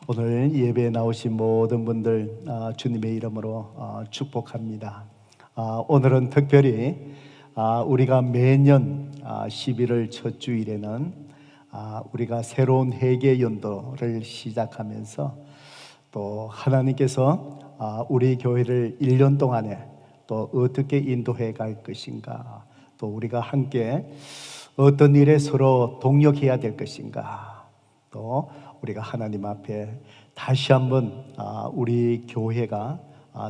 오늘 예배에 나오신 모든 분들 주님의 이름으로 축복합니다. 오늘은 특별히 우리가 매년 11월 첫 주일에는 우리가 새로운 회개 연도를 시작하면서 또 하나님께서 우리 교회를 1년 동안에 또 어떻게 인도해 갈 것인가, 또 우리가 함께 어떤 일에 서로 동력해야 될 것인가, 또 우리가 하나님 앞에 다시 한번 우리 교회가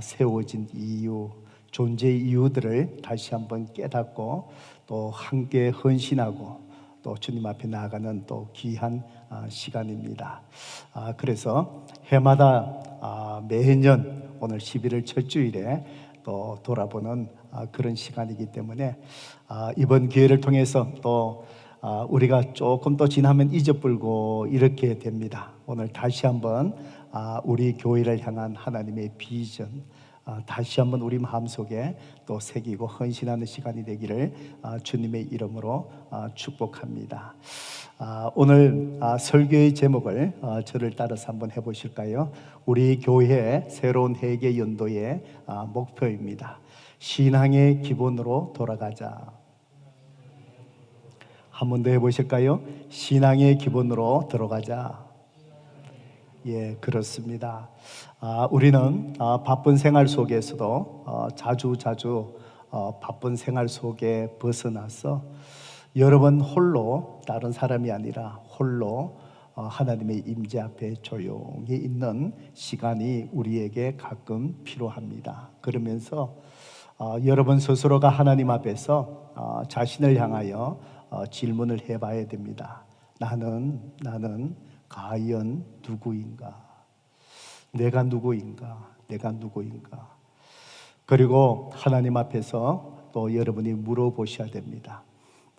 세워진 이유, 존재의 이유들을 다시 한번 깨닫고 또 함께 헌신하고 또 주님 앞에 나아가는 또 귀한 시간입니다. 그래서 해마다 매년 오늘 11월 첫 주일에 또 돌아보는 그런 시간이기 때문에 이번 기회를 통해서 또 우리가 조금 또 지나면 잊어버리고 이렇게 됩니다. 오늘 다시 한번 우리 교회를 향한 하나님의 비전 다시 한번 우리 마음속에 또 새기고 헌신하는 시간이 되기를 주님의 이름으로 축복합니다. 오늘 설교의 제목을 저를 따라서 한번 해보실까요? 우리 교회의 새로운 회개 연도의 목표입니다. 신앙의 기본으로 돌아가자. 한 번 더 해보실까요? 신앙의 기본으로 들어가자. 예, 그렇습니다. 우리는 바쁜 생활 속에서도 자주 바쁜 생활 속에 벗어나서 여러 번 홀로, 다른 사람이 아니라 홀로 하나님의 임재 앞에 조용히 있는 시간이 우리에게 가끔 필요합니다. 그러면서 여러분 스스로가 하나님 앞에서 자신을 향하여 질문을 해봐야 됩니다. 나는 과연 누구인가? 내가 누구인가? 그리고 하나님 앞에서 또 여러분이 물어보셔야 됩니다.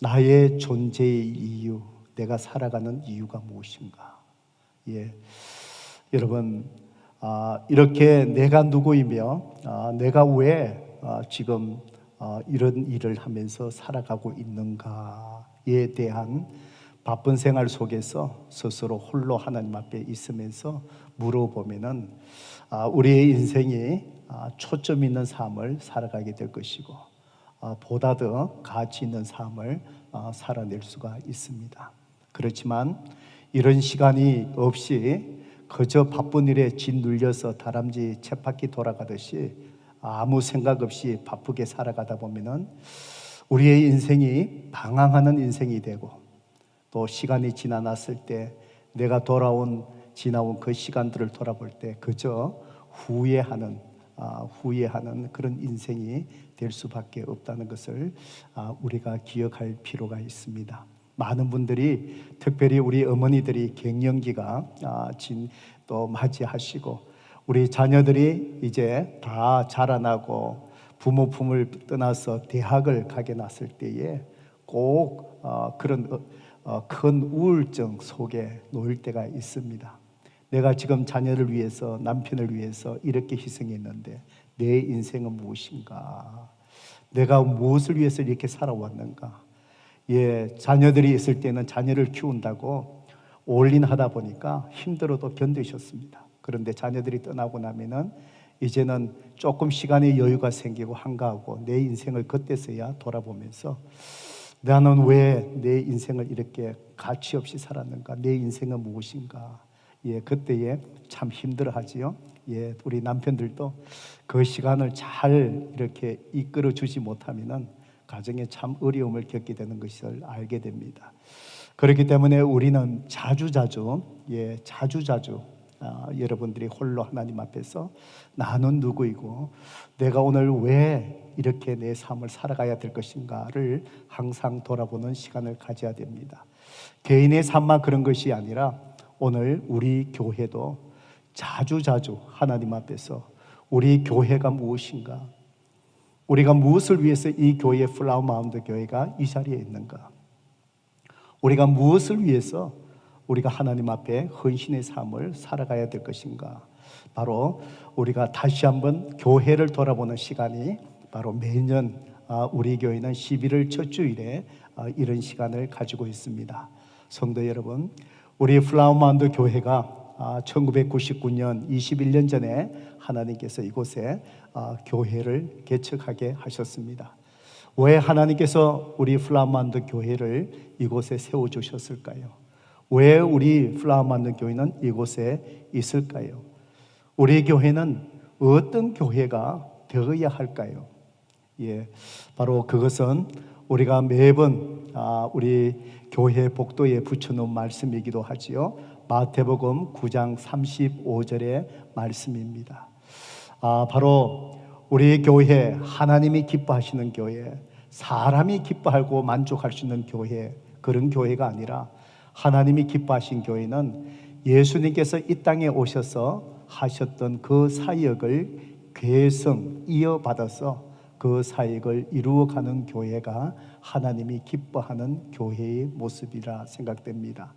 나의 존재의 이유, 내가 살아가는 이유가 무엇인가? 예, 여러분 이렇게 내가 누구이며 내가 왜 지금 이런 일을 하면서 살아가고 있는가에 대한 바쁜 생활 속에서 스스로 홀로 하나님 앞에 있으면서 물어보면은 우리의 인생이 초점 있는 삶을 살아가게 될 것이고 보다 더 가치 있는 삶을 살아낼 수가 있습니다. 그렇지만 이런 시간이 없이 그저 바쁜 일에 짓눌려서 다람쥐 쳇바퀴 돌아가듯이 아무 생각 없이 바쁘게 살아가다 보면은 우리의 인생이 방황하는 인생이 되고 또 시간이 지나갔을 때 내가 지나온 그 시간들을 돌아볼 때 그저 후회하는 그런 인생이 될 수밖에 없다는 것을 우리가 기억할 필요가 있습니다. 많은 분들이 특별히 우리 어머니들이 갱년기가 또 맞이하시고 우리 자녀들이 이제 다 자라나고 부모 품을 떠나서 대학을 가게 났을 때에 꼭 그런 큰 우울증 속에 놓일 때가 있습니다. 내가 지금 자녀를 위해서, 남편을 위해서 이렇게 희생했는데 내 인생은 무엇인가? 내가 무엇을 위해서 이렇게 살아왔는가? 예, 자녀들이 있을 때는 자녀를 키운다고 올인하다 보니까 힘들어도 견디셨습니다. 그런데 자녀들이 떠나고 나면은 이제는 조금 시간의 여유가 생기고 한가하고 내 인생을 그때서야 돌아보면서 나는 왜 내 인생을 이렇게 가치 없이 살았는가? 내 인생은 무엇인가? 예, 그때에 참 힘들어하지요. 예, 우리 남편들도 그 시간을 잘 이렇게 이끌어 주지 못하면은 가정에 참 어려움을 겪게 되는 것을 알게 됩니다. 그렇기 때문에 우리는 자주 여러분들이 홀로 하나님 앞에서 나는 누구이고 내가 오늘 왜 이렇게 내 삶을 살아가야 될 것인가를 항상 돌아보는 시간을 가져야 됩니다. 개인의 삶만 그런 것이 아니라 오늘 우리 교회도 자주 하나님 앞에서 우리 교회가 무엇인가, 우리가 무엇을 위해서 이 교회 플라워 마운드 교회가 이 자리에 있는가, 우리가 무엇을 위해서 우리가 하나님 앞에 헌신의 삶을 살아가야 될 것인가, 바로 우리가 다시 한번 교회를 돌아보는 시간이 바로 매년 우리 교회는 11월 첫 주일에 이런 시간을 가지고 있습니다. 성도 여러분, 우리 플라워 마운드 교회가 1999년 21년 전에 하나님께서 이곳에 교회를 개척하게 하셨습니다. 왜 하나님께서 우리 플라만드 교회를 이곳에 세워주셨을까요? 왜 우리 플라만드 교회는 이곳에 있을까요? 우리 교회는 어떤 교회가 되어야 할까요? 바로 그것은 우리가 매번 우리 교회 복도에 붙여놓은 말씀이기도 하지요. 마태복음 9장 35절의 말씀입니다. 바로 우리 교회, 하나님이 기뻐하시는 교회, 사람이 기뻐하고 만족할 수 있는 교회, 그런 교회가 아니라 하나님이 기뻐하신 교회는 예수님께서 이 땅에 오셔서 하셨던 그 사역을 계승 이어받아서 그 사역을 이루어가는 교회가 하나님이 기뻐하는 교회의 모습이라 생각됩니다.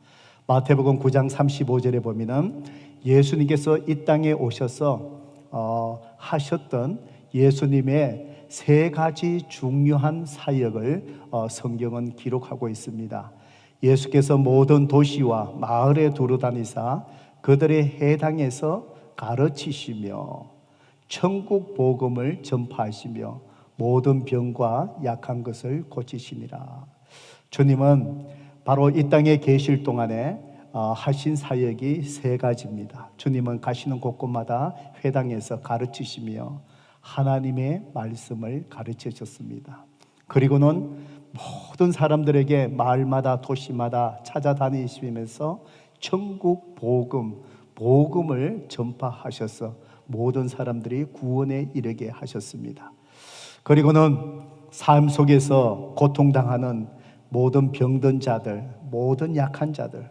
마태복음 9장 35절에 보면은 예수님께서 이 땅에 오셔서 하셨던 예수님의 세 가지 중요한 사역을 성경은 기록하고 있습니다. 예수께서 모든 도시와 마을에 두루다니사 그들의 해당에서 가르치시며 천국 복음을 전파하시며 모든 병과 약한 것을 고치시니라. 주님은 바로 이 땅에 계실 동안에 하신 사역이 세 가지입니다. 주님은 가시는 곳곳마다 회당에서 가르치시며 하나님의 말씀을 가르치셨습니다. 그리고는 모든 사람들에게 마을마다 도시마다 찾아다니시면서 천국 복음을 전파하셔서 모든 사람들이 구원에 이르게 하셨습니다. 그리고는 삶 속에서 고통당하는 모든 병든 자들, 모든 약한 자들,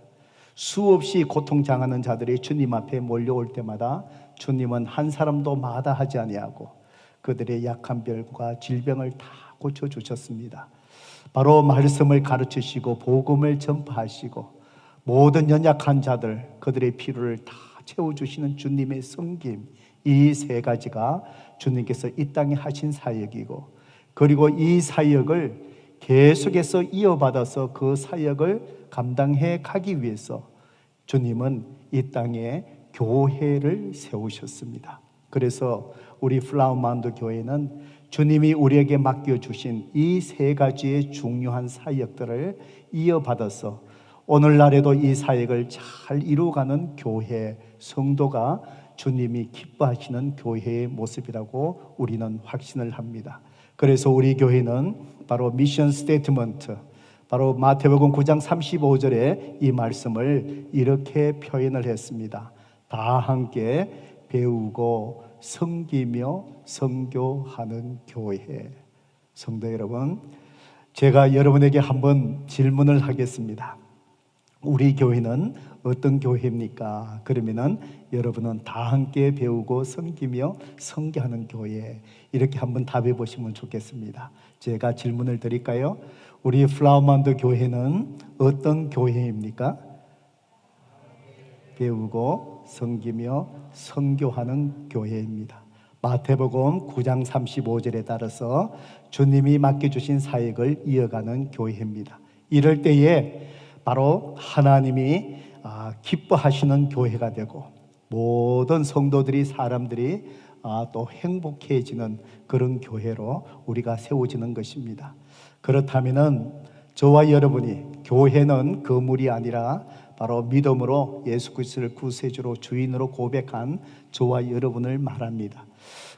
수없이 고통당하는 자들이 주님 앞에 몰려올 때마다 주님은 한 사람도 마다하지 아니하고 그들의 약한 병과 질병을 다 고쳐주셨습니다. 바로 말씀을 가르치시고 복음을 전파하시고 모든 연약한 자들, 그들의 필요를 다 채워주시는 주님의 섬김, 이 세 가지가 주님께서 이 땅에 하신 사역이고, 그리고 이 사역을 계속해서 이어받아서 그 사역을 감당해 가기 위해서 주님은 이 땅에 교회를 세우셨습니다. 그래서 우리 플라우마운드 교회는 주님이 우리에게 맡겨주신 이 세 가지의 중요한 사역들을 이어받아서 오늘날에도 이 사역을 잘 이루어가는 교회, 성도가 주님이 기뻐하시는 교회의 모습이라고 우리는 확신을 합니다. 그래서 우리 교회는 바로 미션 스테이트먼트, 바로 마태복음 9장 35절에 이 말씀을 이렇게 표현을 했습니다. 다 함께 배우고 섬기며 선교하는 교회. 성도 여러분, 제가 여러분에게 한번 질문을 하겠습니다. 우리 교회는 어떤 교회입니까? 그러면은 여러분은 다 함께 배우고 섬기며 선교하는 교회, 이렇게 한번 답해 보시면 좋겠습니다. 제가 질문을 드릴까요? 우리 플라우만드 교회는 어떤 교회입니까? 배우고 섬기며 선교하는 교회입니다. 마태복음 9장 35절에 따라서 주님이 맡겨주신 사역을 이어가는 교회입니다. 이럴 때에 바로 하나님이 기뻐하시는 교회가 되고 모든 성도들이, 사람들이 또 행복해지는 그런 교회로 우리가 세워지는 것입니다. 그렇다면은 저와 여러분이, 교회는 건물이 아니라 바로 믿음으로 예수 그리스도를 구세주로 주인으로 고백한 저와 여러분을 말합니다.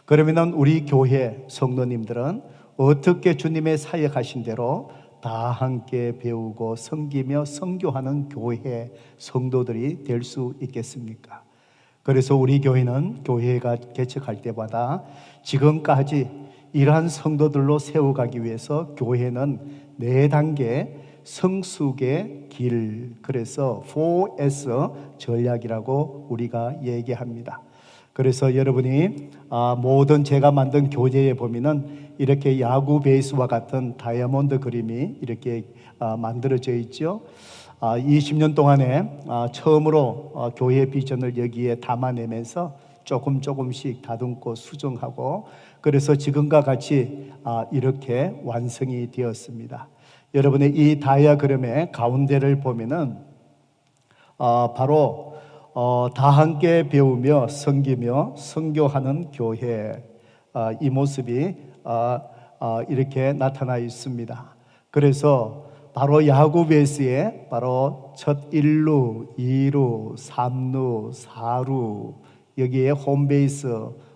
그러면은 우리 교회 성도님들은 어떻게 주님의 사역하신 대로 다 함께 배우고 섬기며 선교하는 교회 성도들이 될 수 있겠습니까? 그래서 우리 교회는 교회가 개척할 때마다 지금까지 이러한 성도들로 세워가기 위해서 교회는 4단계 성숙의 길, 그래서 4S 전략이라고 우리가 얘기합니다. 그래서 여러분이 모든 제가 만든 교재에 보면은 이렇게 야구 베이스와 같은 다이아몬드 그림이 이렇게 만들어져 있죠. 20년 동안에 처음으로 교회 비전을 여기에 담아내면서 조금씩 다듬고 수정하고, 그래서 지금과 같이 이렇게 완성이 되었습니다. 여러분의 이 다이아그램의 가운데를 보면은 바로 다 함께 배우며 섬기며 선교하는 교회, 이 모습이 이렇게 나타나 있습니다. 그래서 바로 야고보서의 바로 첫 1루, 2루, 3루, 4루 여기에 홈베이스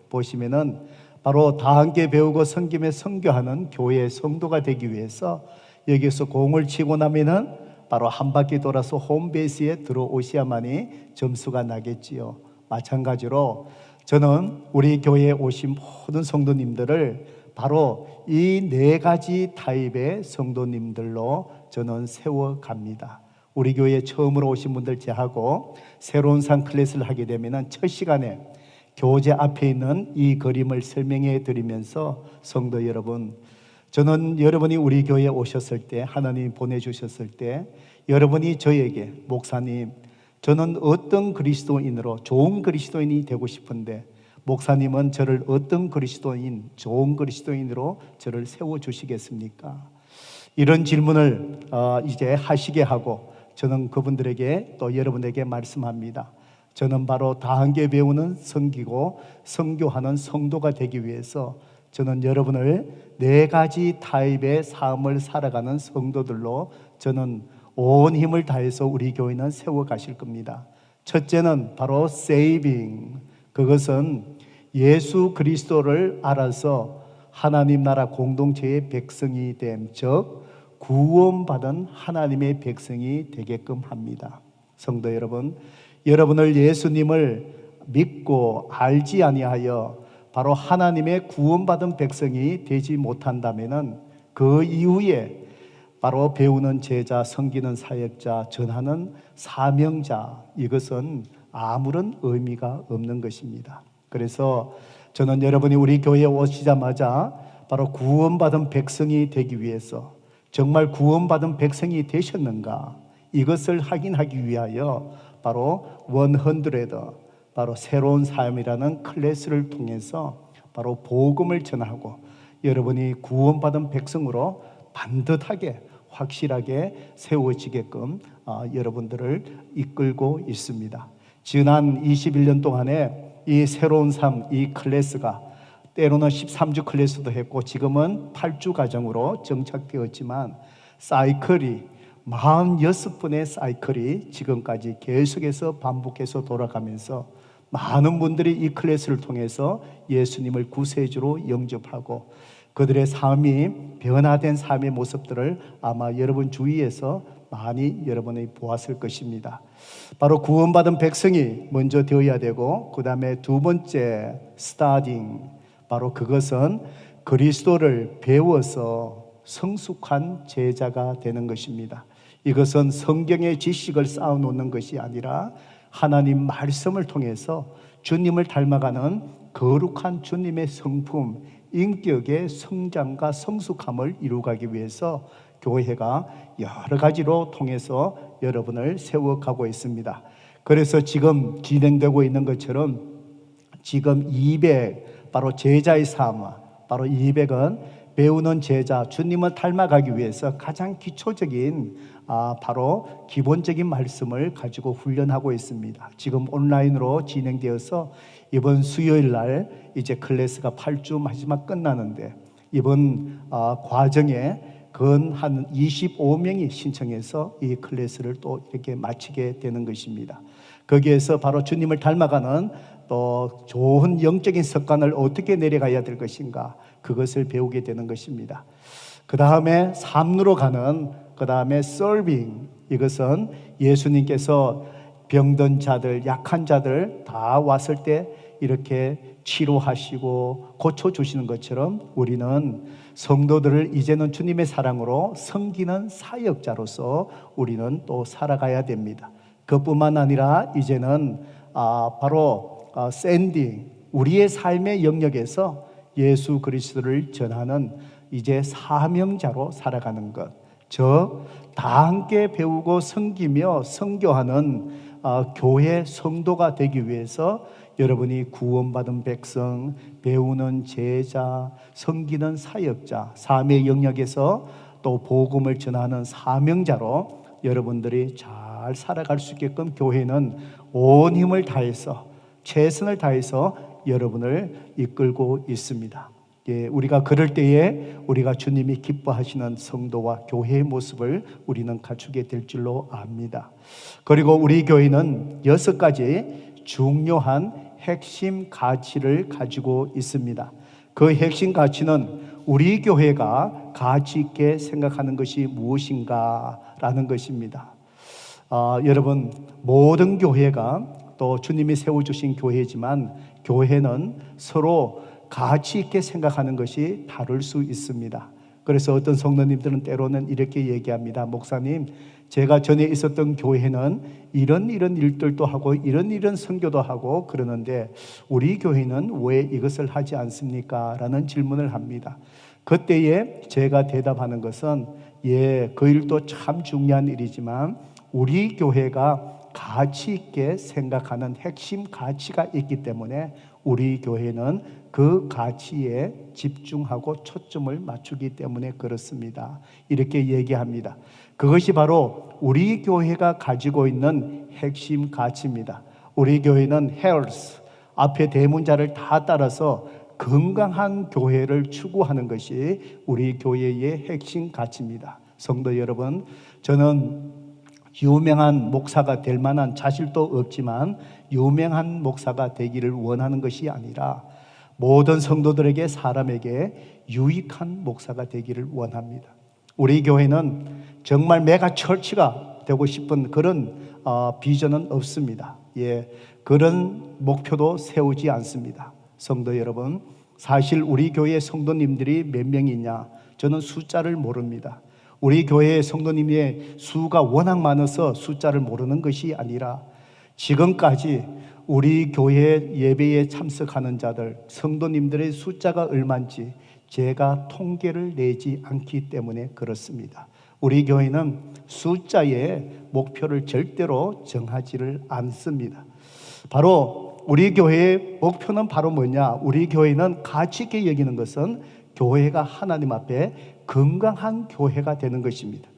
보시면은 바로 다 함께 배우고 섬기며 선교하는 교회의 성도가 되기 위해서 여기서 공을 치고 나면은 바로 한 바퀴 돌아서 홈베이스에 들어오셔야만이 점수가 나겠지요. 마찬가지로 저는 우리 교회에 오신 모든 성도님들을 바로 이 네 가지 타입의 성도님들로 저는 세워갑니다. 우리 교회에 처음으로 오신 분들 제하고 새로운 상 클래스를 하게 되면 첫 시간에 교재 앞에 있는 이 그림을 설명해 드리면서 성도 여러분, 저는 여러분이 우리 교회에 오셨을 때, 하나님 보내주셨을 때 여러분이 저에게 목사님, 저는 어떤 그리스도인으로 좋은 그리스도인이 되고 싶은데 목사님은 저를 어떤 그리스도인, 좋은 그리스도인으로 저를 세워주시겠습니까? 이런 질문을 이제 하시게 하고 저는 그분들에게 또 여러분에게 말씀합니다. 저는 바로 다 함께 배우는 섬기고 선교하는 성도가 되기 위해서 저는 여러분을 네 가지 타입의 삶을 살아가는 성도들로 저는 온 힘을 다해서 우리 교회는 세워가실 겁니다. 첫째는 바로 세이빙, 그것은 예수 그리스도를 알아서 하나님 나라 공동체의 백성이 됨, 즉 구원받은 하나님의 백성이 되게끔 합니다. 성도 여러분, 여러분을 예수님을 믿고 알지 아니하여 바로 하나님의 구원받은 백성이 되지 못한다면은 그 이후에 바로 배우는 제자, 섬기는 사역자, 전하는 사명자, 이것은 아무런 의미가 없는 것입니다. 그래서 저는 여러분이 우리 교회에 오시자마자 바로 구원받은 백성이 되기 위해서 정말 구원받은 백성이 되셨는가, 이것을 확인하기 위하여 바로 100, 바로 새로운 삶이라는 클래스를 통해서 바로 복음을 전하고 여러분이 구원받은 백성으로 반듯하게 확실하게 세워지게끔 여러분들을 이끌고 있습니다. 지난 21년 동안에 이 새로운 삶, 이 클래스가 때로는 13주 클래스도 했고 지금은 8주 과정으로 정착되었지만 사이클이 46번의 사이클이 지금까지 계속해서 반복해서 돌아가면서 많은 분들이 이 클래스를 통해서 예수님을 구세주로 영접하고 그들의 삶이 변화된 삶의 모습들을 아마 여러분 주위에서 많이 여러분이 보았을 것입니다. 바로 구원받은 백성이 먼저 되어야 되고 그 다음에 두 번째 스타딩, 바로 그것은 그리스도를 배워서 성숙한 제자가 되는 것입니다. 이것은 성경의 지식을 쌓아놓는 것이 아니라 하나님 말씀을 통해서 주님을 닮아가는 거룩한 주님의 성품, 인격의 성장과 성숙함을 이루어가기 위해서 교회가 여러 가지로 통해서 여러분을 세워가고 있습니다. 그래서 지금 진행되고 있는 것처럼 지금 200, 바로 제자의 삶, 바로 200은 배우는 제자, 주님을 닮아가기 위해서 가장 기초적인 바로 기본적인 말씀을 가지고 훈련하고 있습니다. 지금 온라인으로 진행되어서 이번 수요일 날 이제 클래스가 8주 마지막 끝나는데 이번 과정에 근 한 25명이 신청해서 이 클래스를 또 이렇게 마치게 되는 것입니다. 거기에서 바로 주님을 닮아가는 또 좋은 영적인 습관을 어떻게 내려가야 될 것인가, 그것을 배우게 되는 것입니다. 그 다음에 삶으로 가는, 그 다음에 서빙, 이것은 예수님께서 병든 자들, 약한 자들 다 왔을 때 이렇게 치료하시고 고쳐주시는 것처럼 우리는 성도들을 이제는 주님의 사랑으로 섬기는 사역자로서 우리는 또 살아가야 됩니다. 그뿐만 아니라 이제는 바로 샌딩, 우리의 삶의 영역에서 예수 그리스도를 전하는 이제 사명자로 살아가는 것, 즉 다 함께 배우고 섬기며 선교하는 교회 성도가 되기 위해서 여러분이 구원받은 백성, 배우는 제자, 섬기는 사역자, 삶의 영역에서 또 복음을 전하는 사명자로 여러분들이 잘 잘 살아갈 수 있게끔 교회는 온 힘을 다해서 최선을 다해서 여러분을 이끌고 있습니다. 예, 우리가 그럴 때에 우리가 주님이 기뻐하시는 성도와 교회의 모습을 우리는 갖추게 될 줄로 압니다. 그리고 우리 교회는 6가지 중요한 핵심 가치를 가지고 있습니다. 그 핵심 가치는 우리 교회가 가치 있게 생각하는 것이 무엇인가라는 것입니다. 여러분, 모든 교회가 또 주님이 세워주신 교회지만 교회는 서로 가치 있게 생각하는 것이 다를 수 있습니다. 그래서 어떤 성도님들은 때로는 이렇게 얘기합니다. 목사님, 제가 전에 있었던 교회는 이런 일들도 하고 이런 선교도 하고 그러는데 우리 교회는 왜 이것을 하지 않습니까? 라는 질문을 합니다. 그때에 제가 대답하는 것은 그 일도 참 중요한 일이지만 우리 교회가 가치 있게 생각하는 핵심 가치가 있기 때문에 우리 교회는 그 가치에 집중하고 초점을 맞추기 때문에 그렇습니다. 이렇게 얘기합니다. 그것이 바로 우리 교회가 가지고 있는 핵심 가치입니다. 우리 교회는 health, 앞에 대문자를 다 따라서 건강한 교회를 추구하는 것이 우리 교회의 핵심 가치입니다. 성도 여러분, 저는 유명한 목사가 될 만한 자질도 없지만 유명한 목사가 되기를 원하는 것이 아니라 모든 성도들에게 사람에게 유익한 목사가 되기를 원합니다. 우리 교회는 정말 메가 처치가 되고 싶은 그런 비전은 없습니다. 그런 목표도 세우지 않습니다. 성도 여러분, 사실 우리 교회 성도님들이 몇 명이냐? 저는 숫자를 모릅니다. 우리 교회의 성도님의 수가 워낙 많아서 숫자를 모르는 것이 아니라 지금까지 우리 교회 예배에 참석하는 자들, 성도님들의 숫자가 얼마인지 제가 통계를 내지 않기 때문에 그렇습니다. 우리 교회는 숫자의 목표를 절대로 정하지를 않습니다. 바로 우리 교회의 목표는 바로 뭐냐? 우리 교회는 가치 있게 여기는 것은 교회가 하나님 앞에 건강한 교회가 되는 것입니다.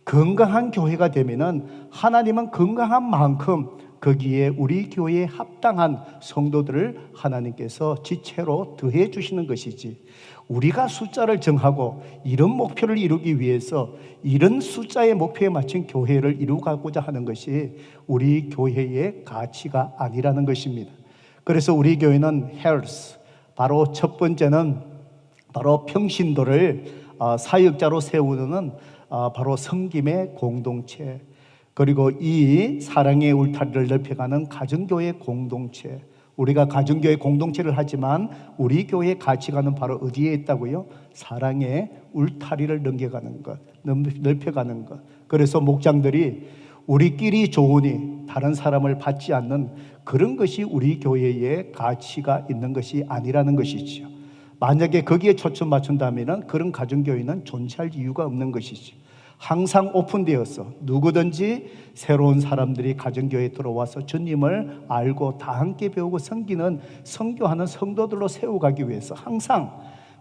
건강한 교회가 되면은 하나님은 건강한 만큼 거기에 우리 교회에 합당한 성도들을 하나님께서 지체로 더해 주시는 것이지, 우리가 숫자를 정하고 이런 목표를 이루기 위해서 이런 숫자의 목표에 맞춘 교회를 이루고자 하는 것이 우리 교회의 가치가 아니라는 것입니다. 그래서 우리 교회는 health, 바로 첫 번째는 바로 평신도를 사역자로 세우는 바로 섬김의 공동체, 그리고 이 사랑의 울타리를 넓혀가는 가정교회 공동체. 우리가 가정교회 공동체를 하지만 우리 교회의 가치관은 바로 어디에 있다고요? 사랑의 울타리를 넘겨가는 것, 넓혀가는 것. 그래서 목장들이 우리끼리 좋으니 다른 사람을 받지 않는 그런 것이 우리 교회의 가치가 있는 것이 아니라는 것이지요. 만약에 거기에 초점 맞춘다면 그런 가정교회는 존재할 이유가 없는 것이지. 항상 오픈되어서 누구든지 새로운 사람들이 가정교회에 들어와서 주님을 알고 다 함께 배우고 섬기는, 선교하는 성도들로 세워가기 위해서 항상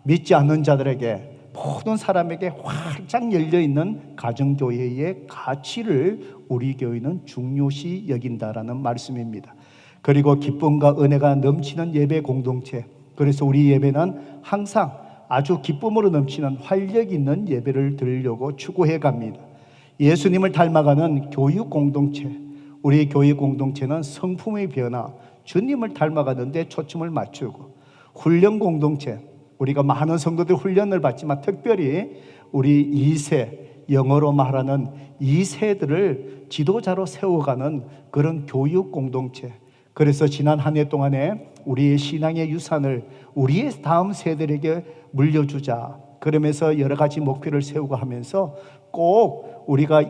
믿지 않는 자들에게, 모든 사람에게 활짝 열려있는 가정교회의 가치를 우리 교회는 중요시 여긴다라는 말씀입니다. 그리고 기쁨과 은혜가 넘치는 예배 공동체. 그래서 우리 예배는 항상 아주 기쁨으로 넘치는 활력 있는 예배를 드리려고 추구해 갑니다. 예수님을 닮아가는 교육 공동체. 우리 교육 공동체는 성품의 변화, 주님을 닮아가는 데 초점을 맞추고, 훈련 공동체. 우리가 많은 성도들 훈련을 받지만 특별히 우리 2세, 영어로 말하는 2세들을 지도자로 세워가는 그런 교육 공동체. 그래서 지난 한 해 동안에 우리의 신앙의 유산을 우리의 다음 세대에게 물려주자. 그러면서 여러 가지 목표를 세우고 하면서 꼭 우리가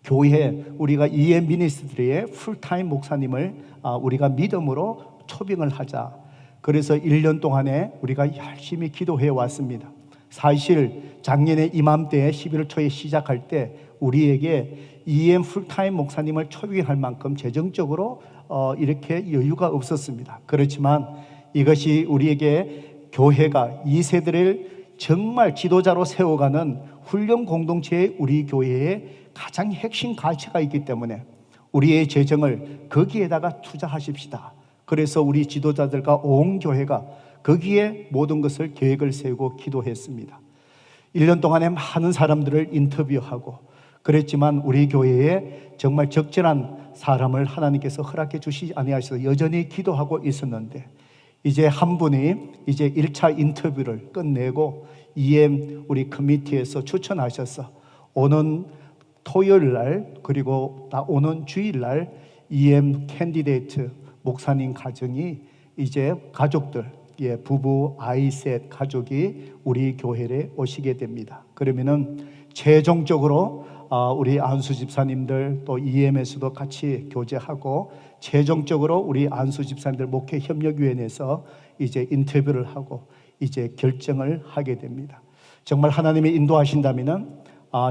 교회, 우리가 미니스트리의 풀타임 목사님을 우리가 믿음으로 초빙을 하자. 그래서 1년 동안에 우리가 열심히 기도해 왔습니다. 사실 작년에 이맘때에 11월 초에 시작할 때 우리에게 풀타임 목사님을 초빙할 만큼 재정적으로 이렇게 여유가 없었습니다. 그렇지만 이것이 우리에게 교회가 2세들을 정말 지도자로 세워가는 훈련 공동체의 우리 교회의 가장 핵심 가치가 있기 때문에 우리의 재정을 거기에다가 투자하십시다. 그래서 우리 지도자들과 온 교회가 거기에 모든 것을 계획을 세우고 기도했습니다. 1년 동안에 많은 사람들을 인터뷰하고 그랬지만 우리 교회에 정말 적절한 사람을 하나님께서 허락해 주시지 아니하셔서 여전히 기도하고 있었는데, 이제 한 분이 이제 1차 인터뷰를 끝내고 EM 우리 커미티에서 추천하셔서 오는 토요일 날 그리고 오는 주일 날 EM 캔디데이트 목사님 가정이 이제 가족들, 부부, 아이 셋 가족이 우리 교회에 오시게 됩니다. 그러면은 최종적으로 우리 안수 집사님들 또 EM에서도 같이 교제하고 최종적으로 우리 안수 집사님들 목회 협력위원회에서 이제 인터뷰를 하고 이제 결정을 하게 됩니다. 정말 하나님이 인도하신다면은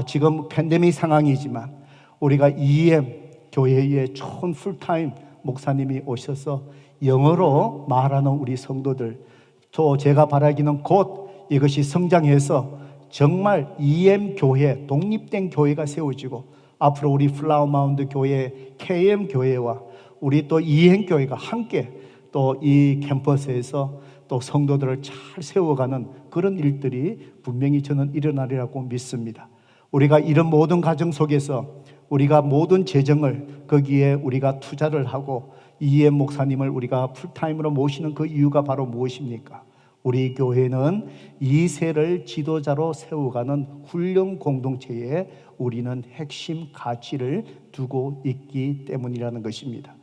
지금 팬데믹 상황이지만 우리가 EM 교회에 좋은 풀타임 목사님이 오셔서 영어로 말하는 우리 성도들, 또 제가 바라기는 곧 이것이 성장해서 정말 EM 교회, 독립된 교회가 세워지고 앞으로 우리 플라워 마운드 교회, KM 교회와 우리 또 EM 교회가 함께 또 이 캠퍼스에서 또 성도들을 잘 세워가는 그런 일들이 분명히 저는 일어나리라고 믿습니다. 우리가 이런 모든 과정 속에서 우리가 모든 재정을 거기에 우리가 투자를 하고 EM 목사님을 우리가 풀타임으로 모시는 그 이유가 바로 무엇입니까? 우리 교회는 2세를 지도자로 세워가는 훈련 공동체에 우리는 핵심 가치를 두고 있기 때문이라는 것입니다.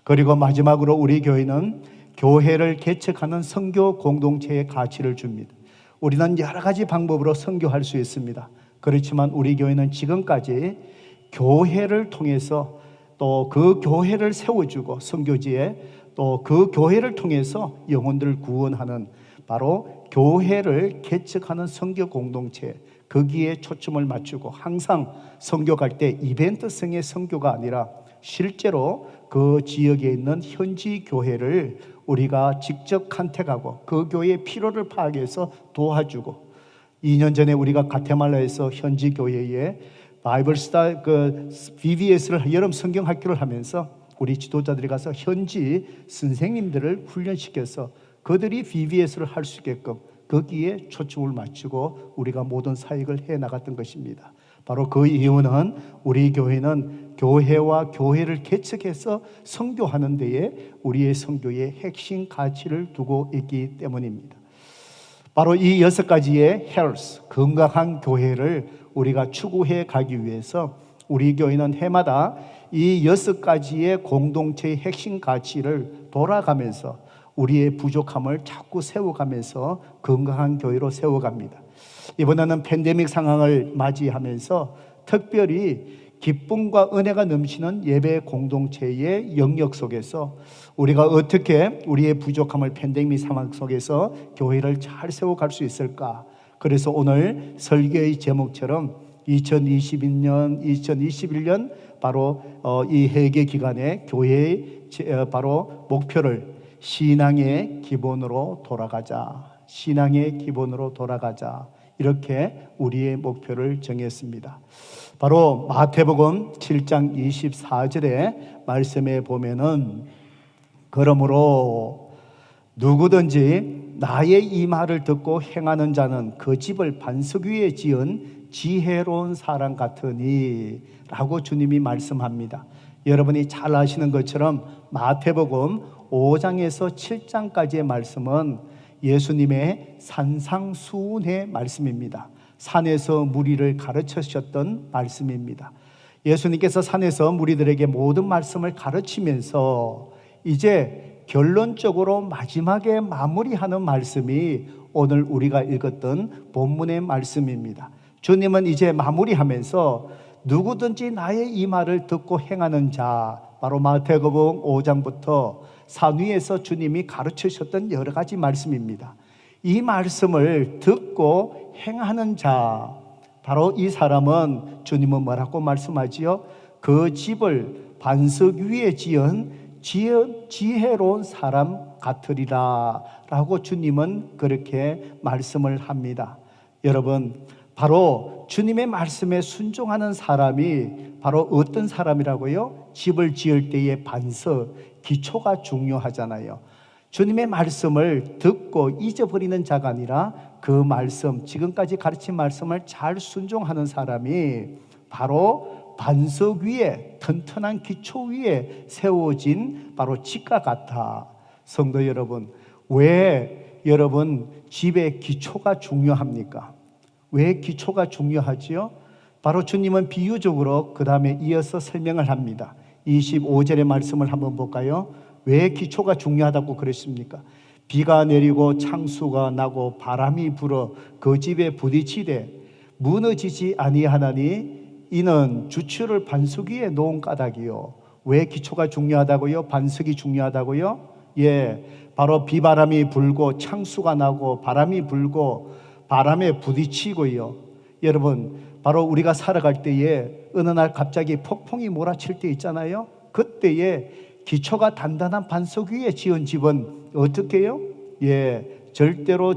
그리고 마지막으로 우리 교회는 교회를 개척하는 선교 공동체의 가치를 줍니다. 우리는 여러 가지 방법으로 선교할 수 있습니다. 그렇지만 우리 교회는 지금까지 교회를 통해서 또 그 교회를 세워주고 선교지에 또 그 교회를 통해서 영혼들을 구원하는 바로 교회를 개척하는 선교 공동체, 거기에 초점을 맞추고 항상 선교 갈 때 이벤트성의 선교가 아니라 실제로 그 지역에 있는 현지 교회를 우리가 직접 컨택하고 그 교회의 필요를 파악해서 도와주고, 2년 전에 우리가 가테말라에서 현지 교회에 바이블 스타 VBS를 여름 성경 학교를 하면서 우리 지도자들이 가서 현지 선생님들을 훈련시켜서 그들이 VBS를 할 수 있게끔 거기에 초점을 맞추고 우리가 모든 사역을 해 나갔던 것입니다. 바로 그 이유는 우리 교회는 교회와 교회를 개척해서 선교하는 데에 우리의 선교의 핵심 가치를 두고 있기 때문입니다. 바로 이 6가지의 헬스, 건강한 교회를 우리가 추구해 가기 위해서 우리 교회는 해마다 이 6가지의 공동체의 핵심 가치를 돌아가면서 우리의 부족함을 자꾸 세워가면서 건강한 교회로 세워갑니다. 이번에는 팬데믹 상황을 맞이하면서 특별히 기쁨과 은혜가 넘치는 예배 공동체의 영역 속에서 우리가 어떻게 우리의 부족함을 팬데믹 상황 속에서 교회를 잘 세워갈 수 있을까? 그래서 오늘 설교의 제목처럼 2021년 바로 이 회개 기간에 교회의 바로 목표를 신앙의 기본으로 돌아가자, 신앙의 기본으로 돌아가자, 이렇게 우리의 목표를 정했습니다. 바로 마태복음 7장 24절의 말씀에 보면은 그러므로 누구든지 나의 이 말을 듣고 행하는 자는 그 집을 반석 위에 지은 지혜로운 사람 같으니 라고 주님이 말씀합니다. 여러분이 잘 아시는 것처럼 마태복음 5장에서 7장까지의 말씀은 예수님의 산상수훈의 말씀입니다. 산에서 무리를 가르치셨던 말씀입니다. 예수님께서 산에서 무리들에게 모든 말씀을 가르치면서 이제 결론적으로 마지막에 마무리하는 말씀이 오늘 우리가 읽었던 본문의 말씀입니다. 주님은 이제 마무리하면서 누구든지 나의 이 말을 듣고 행하는 자, 바로 마태복음 5장부터 산 위에서 주님이 가르치셨던 여러 가지 말씀입니다. 이 말씀을 듣고 행하는 자, 바로 이 사람은 주님은 뭐라고 말씀하지요? 그 집을 반석 위에 지은 지혜로운 사람 같으리라 라고 주님은 그렇게 말씀을 합니다. 여러분, 바로 주님의 말씀에 순종하는 사람이 바로 어떤 사람이라고요? 집을 지을 때의 반석, 기초가 중요하잖아요. 주님의 말씀을 듣고 잊어버리는 자가 아니라 그 말씀, 지금까지 가르친 말씀을 잘 순종하는 사람이 바로 반석 위에, 튼튼한 기초 위에 세워진 바로 집과 같아. 성도 여러분, 왜 여러분 집의 기초가 중요합니까? 왜 기초가 중요하지요? 바로 주님은 비유적으로 그 다음에 이어서 설명을 합니다. 25절의 말씀을 한번 볼까요? 왜 기초가 중요하다고 그랬습니까? 비가 내리고 창수가 나고 바람이 불어 그 집에 부딪히되 무너지지 아니하나니 이는 주추를 반석 위에 놓은 까닭이요. 왜 기초가 중요하다고요? 반석이 중요하다고요? 예, 바로 비바람이 불고 창수가 나고 바람이 불고 바람에 부딪히고요. 여러분, 바로 우리가 살아갈 때에 어느 날 갑자기 폭풍이 몰아칠 때 있잖아요. 그때에 기초가 단단한 반석 위에 지은 집은 어떻게 해요? 예, 절대로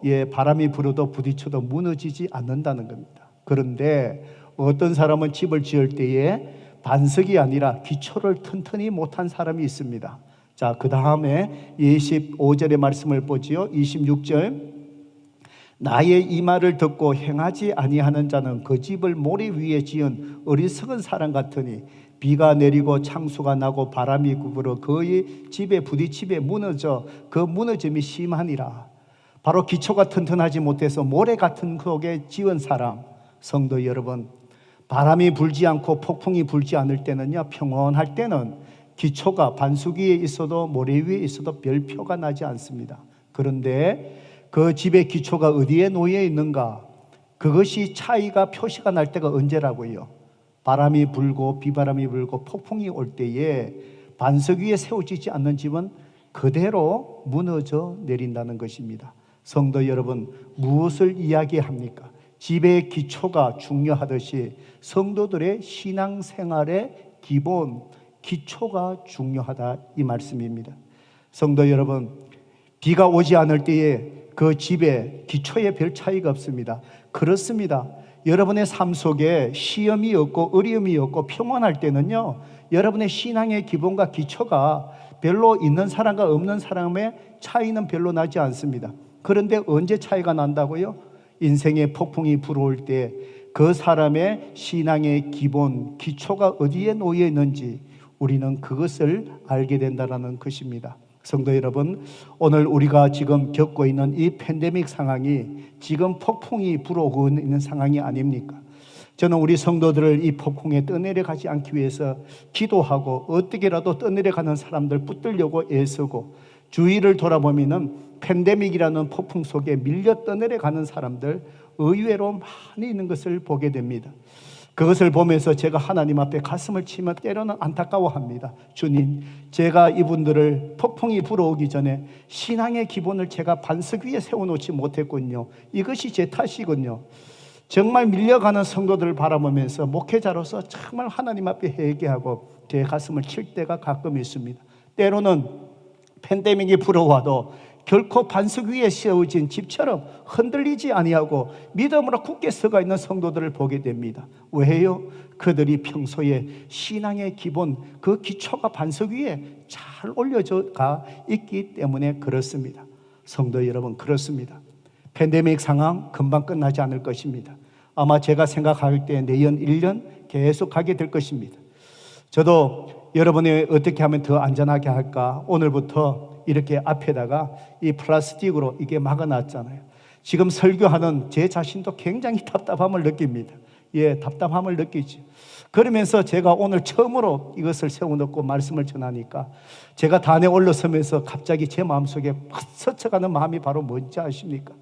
예, 바람이 불어도 부딪혀도 무너지지 않는다는 겁니다. 그런데 어떤 사람은 집을 지을 때에 반석이 아니라 기초를 튼튼히 못한 사람이 있습니다. 자, 그 다음에 25절의 말씀을 보지요. 26절. 나의 이 말을 듣고 행하지 아니하는 자는 그 집을 모래 위에 지은 어리석은 사람 같으니 비가 내리고 창수가 나고 바람이 불어 그의 집에 부딪히며 무너져 그 무너짐이 심하니라. 바로 기초가 튼튼하지 못해서 모래 같은 속에 지은 사람. 성도 여러분, 바람이 불지 않고 폭풍이 불지 않을 때는요, 평온할 때는 기초가 반석 위에 있어도 모래 위에 있어도 별 표가 나지 않습니다. 그런데 그 집의 기초가 어디에 놓여 있는가? 그것이 차이가 표시가 날 때가 언제라고요? 바람이 불고 비바람이 불고 폭풍이 올 때에 반석 위에 세워지지 않는 집은 그대로 무너져 내린다는 것입니다. 성도 여러분, 무엇을 이야기합니까? 집의 기초가 중요하듯이 성도들의 신앙생활의 기본, 기초가 중요하다 이 말씀입니다. 성도 여러분, 비가 오지 않을 때에 그 집의 기초에 별 차이가 없습니다. 그렇습니다. 여러분의 삶 속에 시험이 없고 어려움이 없고 평온할 때는요, 여러분의 신앙의 기본과 기초가 별로 있는 사람과 없는 사람의 차이는 별로 나지 않습니다. 그런데 언제 차이가 난다고요? 인생의 폭풍이 불어올 때 그 사람의 신앙의 기본, 기초가 어디에 놓여 있는지 우리는 그것을 알게 된다는 것입니다. 성도 여러분, 오늘 우리가 지금 겪고 있는 이 팬데믹 상황이 지금 폭풍이 불어오고 있는 상황이 아닙니까? 저는 우리 성도들을 이 폭풍에 떠내려가지 않기 위해서 기도하고 어떻게라도 떠내려가는 사람들 붙들려고 애쓰고 주위를 돌아보면은 팬데믹이라는 폭풍 속에 밀려 떠내려가는 사람들 의외로 많이 있는 것을 보게 됩니다. 그것을 보면서 제가 하나님 앞에 가슴을 치며 때로는 안타까워합니다. 주님, 제가 이분들을 폭풍이 불어오기 전에 신앙의 기본을 제가 반석 위에 세워놓지 못했군요. 이것이 제 탓이군요. 정말 밀려가는 성도들을 바라보면서 목회자로서 정말 하나님 앞에 회개하고 제 가슴을 칠 때가 가끔 있습니다. 때로는 팬데믹이 불어와도 결코 반석 위에 세워진 집처럼 흔들리지 아니하고 믿음으로 굳게 서가 있는 성도들을 보게 됩니다. 왜요? 그들이 평소에 신앙의 기본, 그 기초가 반석 위에 잘 올려져가 있기 때문에 그렇습니다. 성도 여러분, 그렇습니다. 팬데믹 상황 금방 끝나지 않을 것입니다. 아마 제가 생각할 때 내년 1년 계속 가게 될 것입니다. 저도 여러분이 어떻게 하면 더 안전하게 할까? 오늘부터 이렇게 앞에다가 이 플라스틱으로 이게 막아놨잖아요. 지금 설교하는 제 자신도 굉장히 답답함을 느낍니다. 예, 답답함을 느끼죠. 그러면서 제가 오늘 처음으로 이것을 세워놓고 말씀을 전하니까 제가 단에 올라서면서 갑자기 제 마음속에 팍 스쳐가는 마음이 바로 뭔지 아십니까?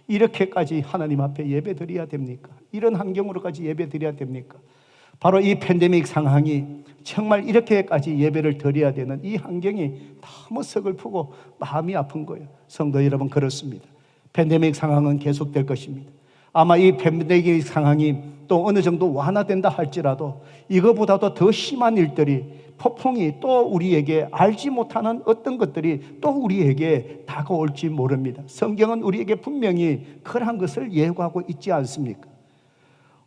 이렇게까지 하나님 앞에 예배 드려야 됩니까? 이런 환경으로까지 예배 드려야 됩니까? 바로 이 팬데믹 상황이 정말 이렇게까지 예배를 드려야 되는 이 환경이 너무 서글프고 마음이 아픈 거예요. 성도 여러분, 그렇습니다. 팬데믹 상황은 계속될 것입니다. 아마 이 팬데믹 상황이 또 어느 정도 완화된다 할지라도 이거보다도 더 심한 일들이, 폭풍이 또 우리에게 알지 못하는 어떤 것들이 또 우리에게 다가올지 모릅니다. 성경은 우리에게 분명히 그러한 것을 예고하고 있지 않습니까?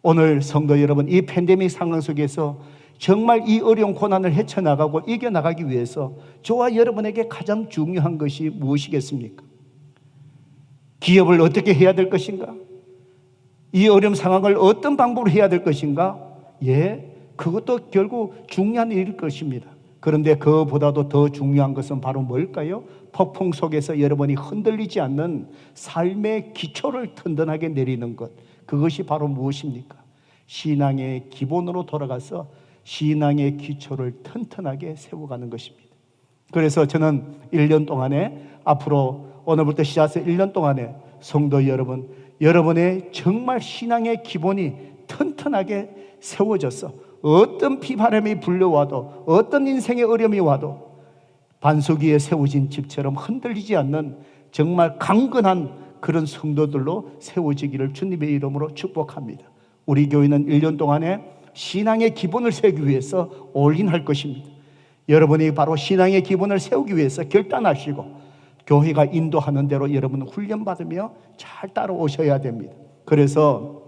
오늘 성도 여러분, 이 팬데믹 상황 속에서 정말 이 어려운 고난을 헤쳐나가고 이겨나가기 위해서 저와 여러분에게 가장 중요한 것이 무엇이겠습니까? 기업을 어떻게 해야 될 것인가? 이 어려운 상황을 어떤 방법으로 해야 될 것인가? 그것도 결국 중요한 일일 것입니다. 그런데 그보다도 더 중요한 것은 바로 뭘까요? 폭풍 속에서 여러분이 흔들리지 않는 삶의 기초를 튼튼하게 내리는 것, 그것이 바로 무엇입니까? 신앙의 기본으로 돌아가서 신앙의 기초를 튼튼하게 세워가는 것입니다. 그래서 저는 1년 동안에, 앞으로 오늘부터 시작해서 1년 동안에 성도 여러분, 여러분의 정말 신앙의 기본이 튼튼하게 세워져서 어떤 비바람이 불려와도, 어떤 인생의 어려움이 와도 반석 위에 세워진 집처럼 흔들리지 않는 정말 강건한 그런 성도들로 세워지기를 주님의 이름으로 축복합니다. 우리 교회는 1년 동안에 신앙의 기본을 세우기 위해서 올인할 것입니다. 여러분이 바로 신앙의 기본을 세우기 위해서 결단하시고 교회가 인도하는 대로 여러분은 훈련받으며 잘 따라오셔야 됩니다. 그래서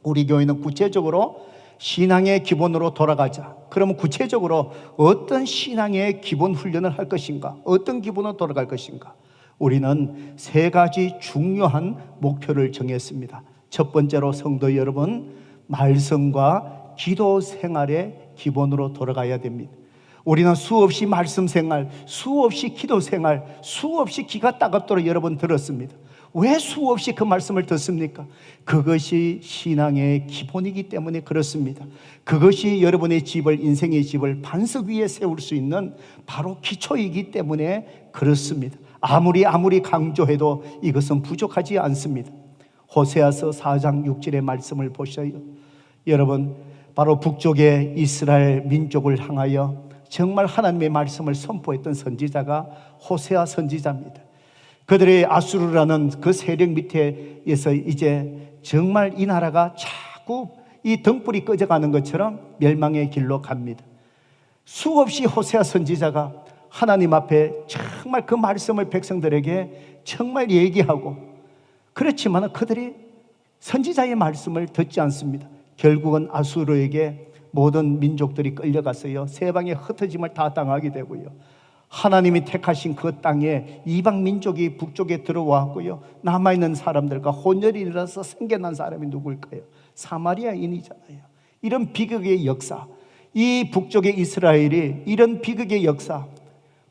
우리 교회는 구체적으로 신앙의 기본으로 돌아가자. 그러면 구체적으로 어떤 신앙의 기본 훈련을 할 것인가? 어떤 기본으로 돌아갈 것인가? 우리는 3가지 중요한 목표를 정했습니다. 첫 번째로 성도 여러분, 말씀과 기도 생활의 기본으로 돌아가야 됩니다. 우리는 수없이 말씀 생활, 수없이 기도 생활, 수없이 기가 따갑도록 여러분 들었습니다. 왜 수없이 그 말씀을 듣습니까? 그것이 신앙의 기본이기 때문에 그렇습니다. 그것이 여러분의 집을, 인생의 집을 반석 위에 세울 수 있는 바로 기초이기 때문에 그렇습니다. 아무리 강조해도 이것은 부족하지 않습니다. 호세아서 4장 6절의 말씀을 보셔요. 여러분, 바로 북쪽의 이스라엘 민족을 향하여 정말 하나님의 말씀을 선포했던 선지자가 호세아 선지자입니다. 그들의 아수르라는 그 세력 밑에서 이제 정말 이 나라가 자꾸 이 등불이 꺼져가는 것처럼 멸망의 길로 갑니다. 수없이 호세아 선지자가 하나님 앞에 정말 그 말씀을 백성들에게 정말 얘기하고, 그렇지만 그들이 선지자의 말씀을 듣지 않습니다. 결국은 아수르에게 모든 민족들이 끌려갔어요. 세방의 흩어짐을 다 당하게 되고요. 하나님이 택하신 그 땅에 이방 민족이 북쪽에 들어왔고요. 남아있는 사람들과 혼혈이 일어나서 생겨난 사람이 누굴까요? 사마리아인이잖아요. 이런 비극의 역사, 이 북쪽의 이스라엘이 이런 비극의 역사,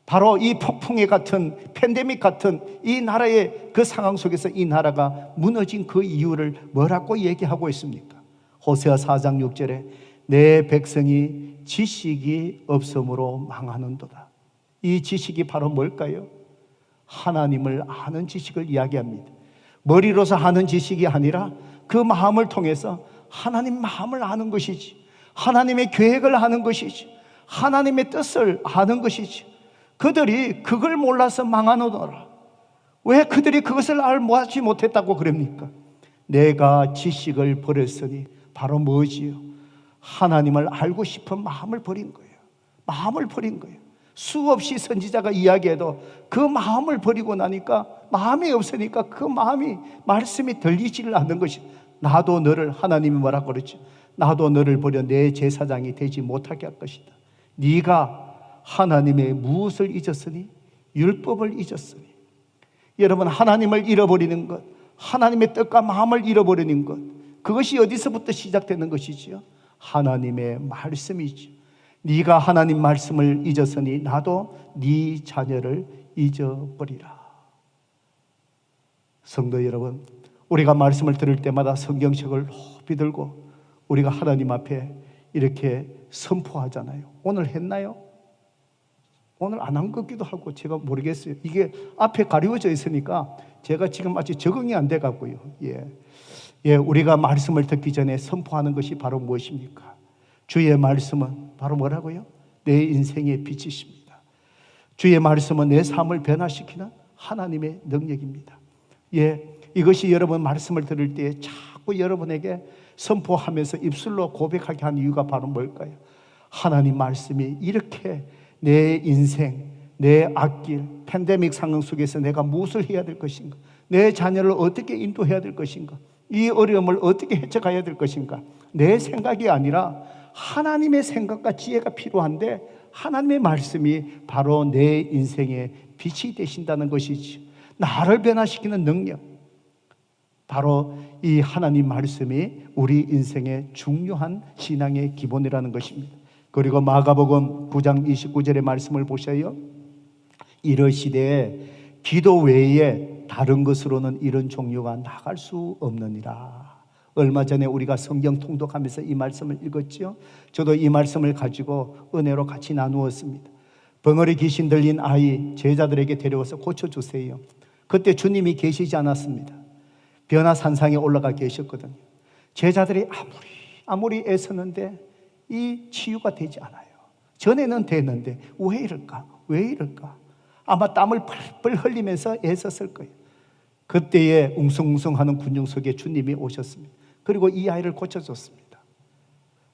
바로 이 폭풍의 같은 팬데믹 같은 이 나라의 그 상황 속에서 이 나라가 무너진 그 이유를 뭐라고 얘기하고 있습니까? 호세아 4장 6절에 내 백성이 지식이 없음으로 망하는도다. 이 지식이 바로 뭘까요? 하나님을 아는 지식을 이야기합니다. 머리로서 아는 지식이 아니라 그 마음을 통해서 하나님 마음을 아는 것이지, 하나님의 계획을 아는 것이지, 하나님의 뜻을 아는 것이지. 그들이 그걸 몰라서 망하노라. 왜 그들이 그것을 알지 못했다고 그럽니까? 내가 지식을 버렸으니 바로 뭐지요? 하나님을 알고 싶은 마음을 버린 거예요. 마음을 버린 거예요. 수없이 선지자가 이야기해도 그 마음을 버리고 나니까, 마음이 없으니까 그 마음이, 말씀이 들리지를 않는 것이. 나도 너를, 하나님이 뭐라고 그러죠? 나도 너를 버려 내 제사장이 되지 못하게 할 것이다. 네가 하나님의 무엇을 잊었으니? 율법을 잊었으니. 여러분, 하나님을 잃어버리는 것, 하나님의 뜻과 마음을 잃어버리는 것, 그것이 어디서부터 시작되는 것이지요? 하나님의 말씀이죠. 네가 하나님 말씀을 잊었으니 나도 네 자녀를 잊어버리라. 성도 여러분, 우리가 말씀을 들을 때마다 성경책을 높이 들고 우리가 하나님 앞에 이렇게 선포하잖아요. 오늘 했나요? 오늘 안 한 것 같기도 하고 제가 모르겠어요. 이게 앞에 가려져 있으니까 제가 지금 아직 적응이 안 돼 갖고요. 우리가 말씀을 듣기 전에 선포하는 것이 바로 무엇입니까? 주의 말씀은 바로 뭐라고요? 내 인생의 빛이십니다. 주의 말씀은 내 삶을 변화시키는 하나님의 능력입니다. 이것이 여러분 말씀을 들을 때 자꾸 자꾸 여러분에게 선포하면서 입술로 고백하게 한 이유가 바로 뭘까요? 하나님 말씀이 이렇게 내 인생, 내 앞길, 팬데믹 상황 속에서 내가 무엇을 해야 될 것인가, 내 자녀를 어떻게 인도해야 될 것인가, 이 어려움을 어떻게 헤쳐가야 될 것인가, 내 생각이 아니라 하나님의 생각과 지혜가 필요한데 하나님의 말씀이 바로 내 인생의 빛이 되신다는 것이지. 나를 변화시키는 능력, 바로 이 하나님 말씀이 우리 인생의 중요한 신앙의 기본이라는 것입니다. 그리고 마가복음 9장 29절의 말씀을 보셔요. 이러시되 기도 외에 다른 것으로는 이런 종류가 나갈 수 없느니라. 얼마 전에 우리가 성경 통독하면서 이 말씀을 읽었죠. 저도 이 말씀을 가지고 은혜로 같이 나누었습니다. 벙어리 귀신 들린 아이 제자들에게 데려와서 고쳐주세요. 그때 주님이 계시지 않았습니다. 변화산상에 올라가 계셨거든요. 제자들이 아무리 애쓰는데 이 치유가 되지 않아요. 전에는 됐는데 왜 이럴까? 왜 이럴까? 아마 땀을 펄펄 흘리면서 애썼을 거예요. 그때에 웅성웅성하는 군중 속에 주님이 오셨습니다. 그리고 이 아이를 고쳐줬습니다.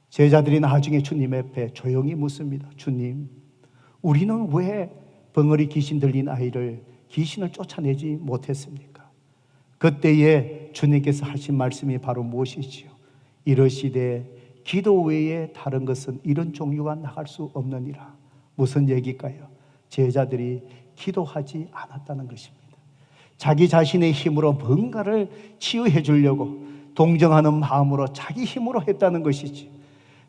제자들이 나중에 주님 앞에 조용히 묻습니다. 주님, 우리는 왜 벙어리 귀신 들린 아이를 귀신을 쫓아내지 못했습니까? 그때에 주님께서 하신 말씀이 바로 무엇이지요? 이러시되 기도 외에 다른 것은 이런 종류가 나갈 수 없느니라. 무슨 얘기일까요? 제자들이 기도하지 않았다는 것입니다. 자기 자신의 힘으로 뭔가를 치유해 주려고 동정하는 마음으로 자기 힘으로 했다는 것이지.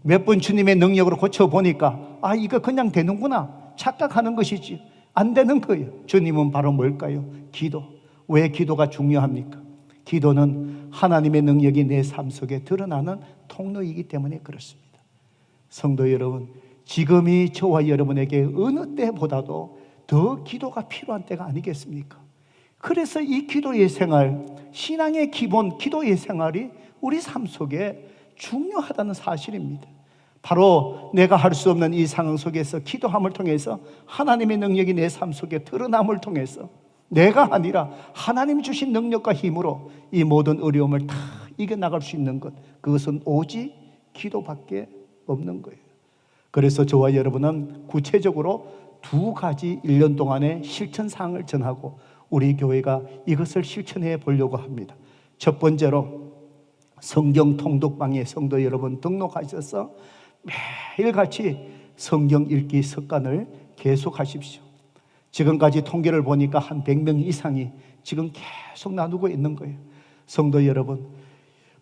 몇 번 주님의 능력으로 고쳐보니까 이거 그냥 되는구나 착각하는 것이지. 안 되는 거예요. 주님은 바로 뭘까요? 기도. 왜 기도가 중요합니까? 기도는 하나님의 능력이 내 삶 속에 드러나는 통로이기 때문에 그렇습니다. 성도 여러분, 지금이 저와 여러분에게 어느 때보다도 더 기도가 필요한 때가 아니겠습니까? 그래서 이 기도의 생활, 신앙의 기본 기도의 생활이 우리 삶 속에 중요하다는 사실입니다. 바로 내가 할 수 없는 이 상황 속에서 기도함을 통해서 하나님의 능력이 내 삶 속에 드러남을 통해서 내가 아니라 하나님 주신 능력과 힘으로 이 모든 어려움을 다 이겨나갈 수 있는 것, 그것은 오직 기도밖에 없는 거예요. 그래서 저와 여러분은 구체적으로 2가지 1년 동안의 실천사항을 전하고 우리 교회가 이것을 실천해 보려고 합니다. 첫 번째로 성경 통독방에 성도 여러분 등록하셔서 매일같이 성경 읽기 습관을 계속하십시오. 지금까지 통계를 보니까 한 100명 이상이 지금 계속 나누고 있는 거예요. 성도 여러분,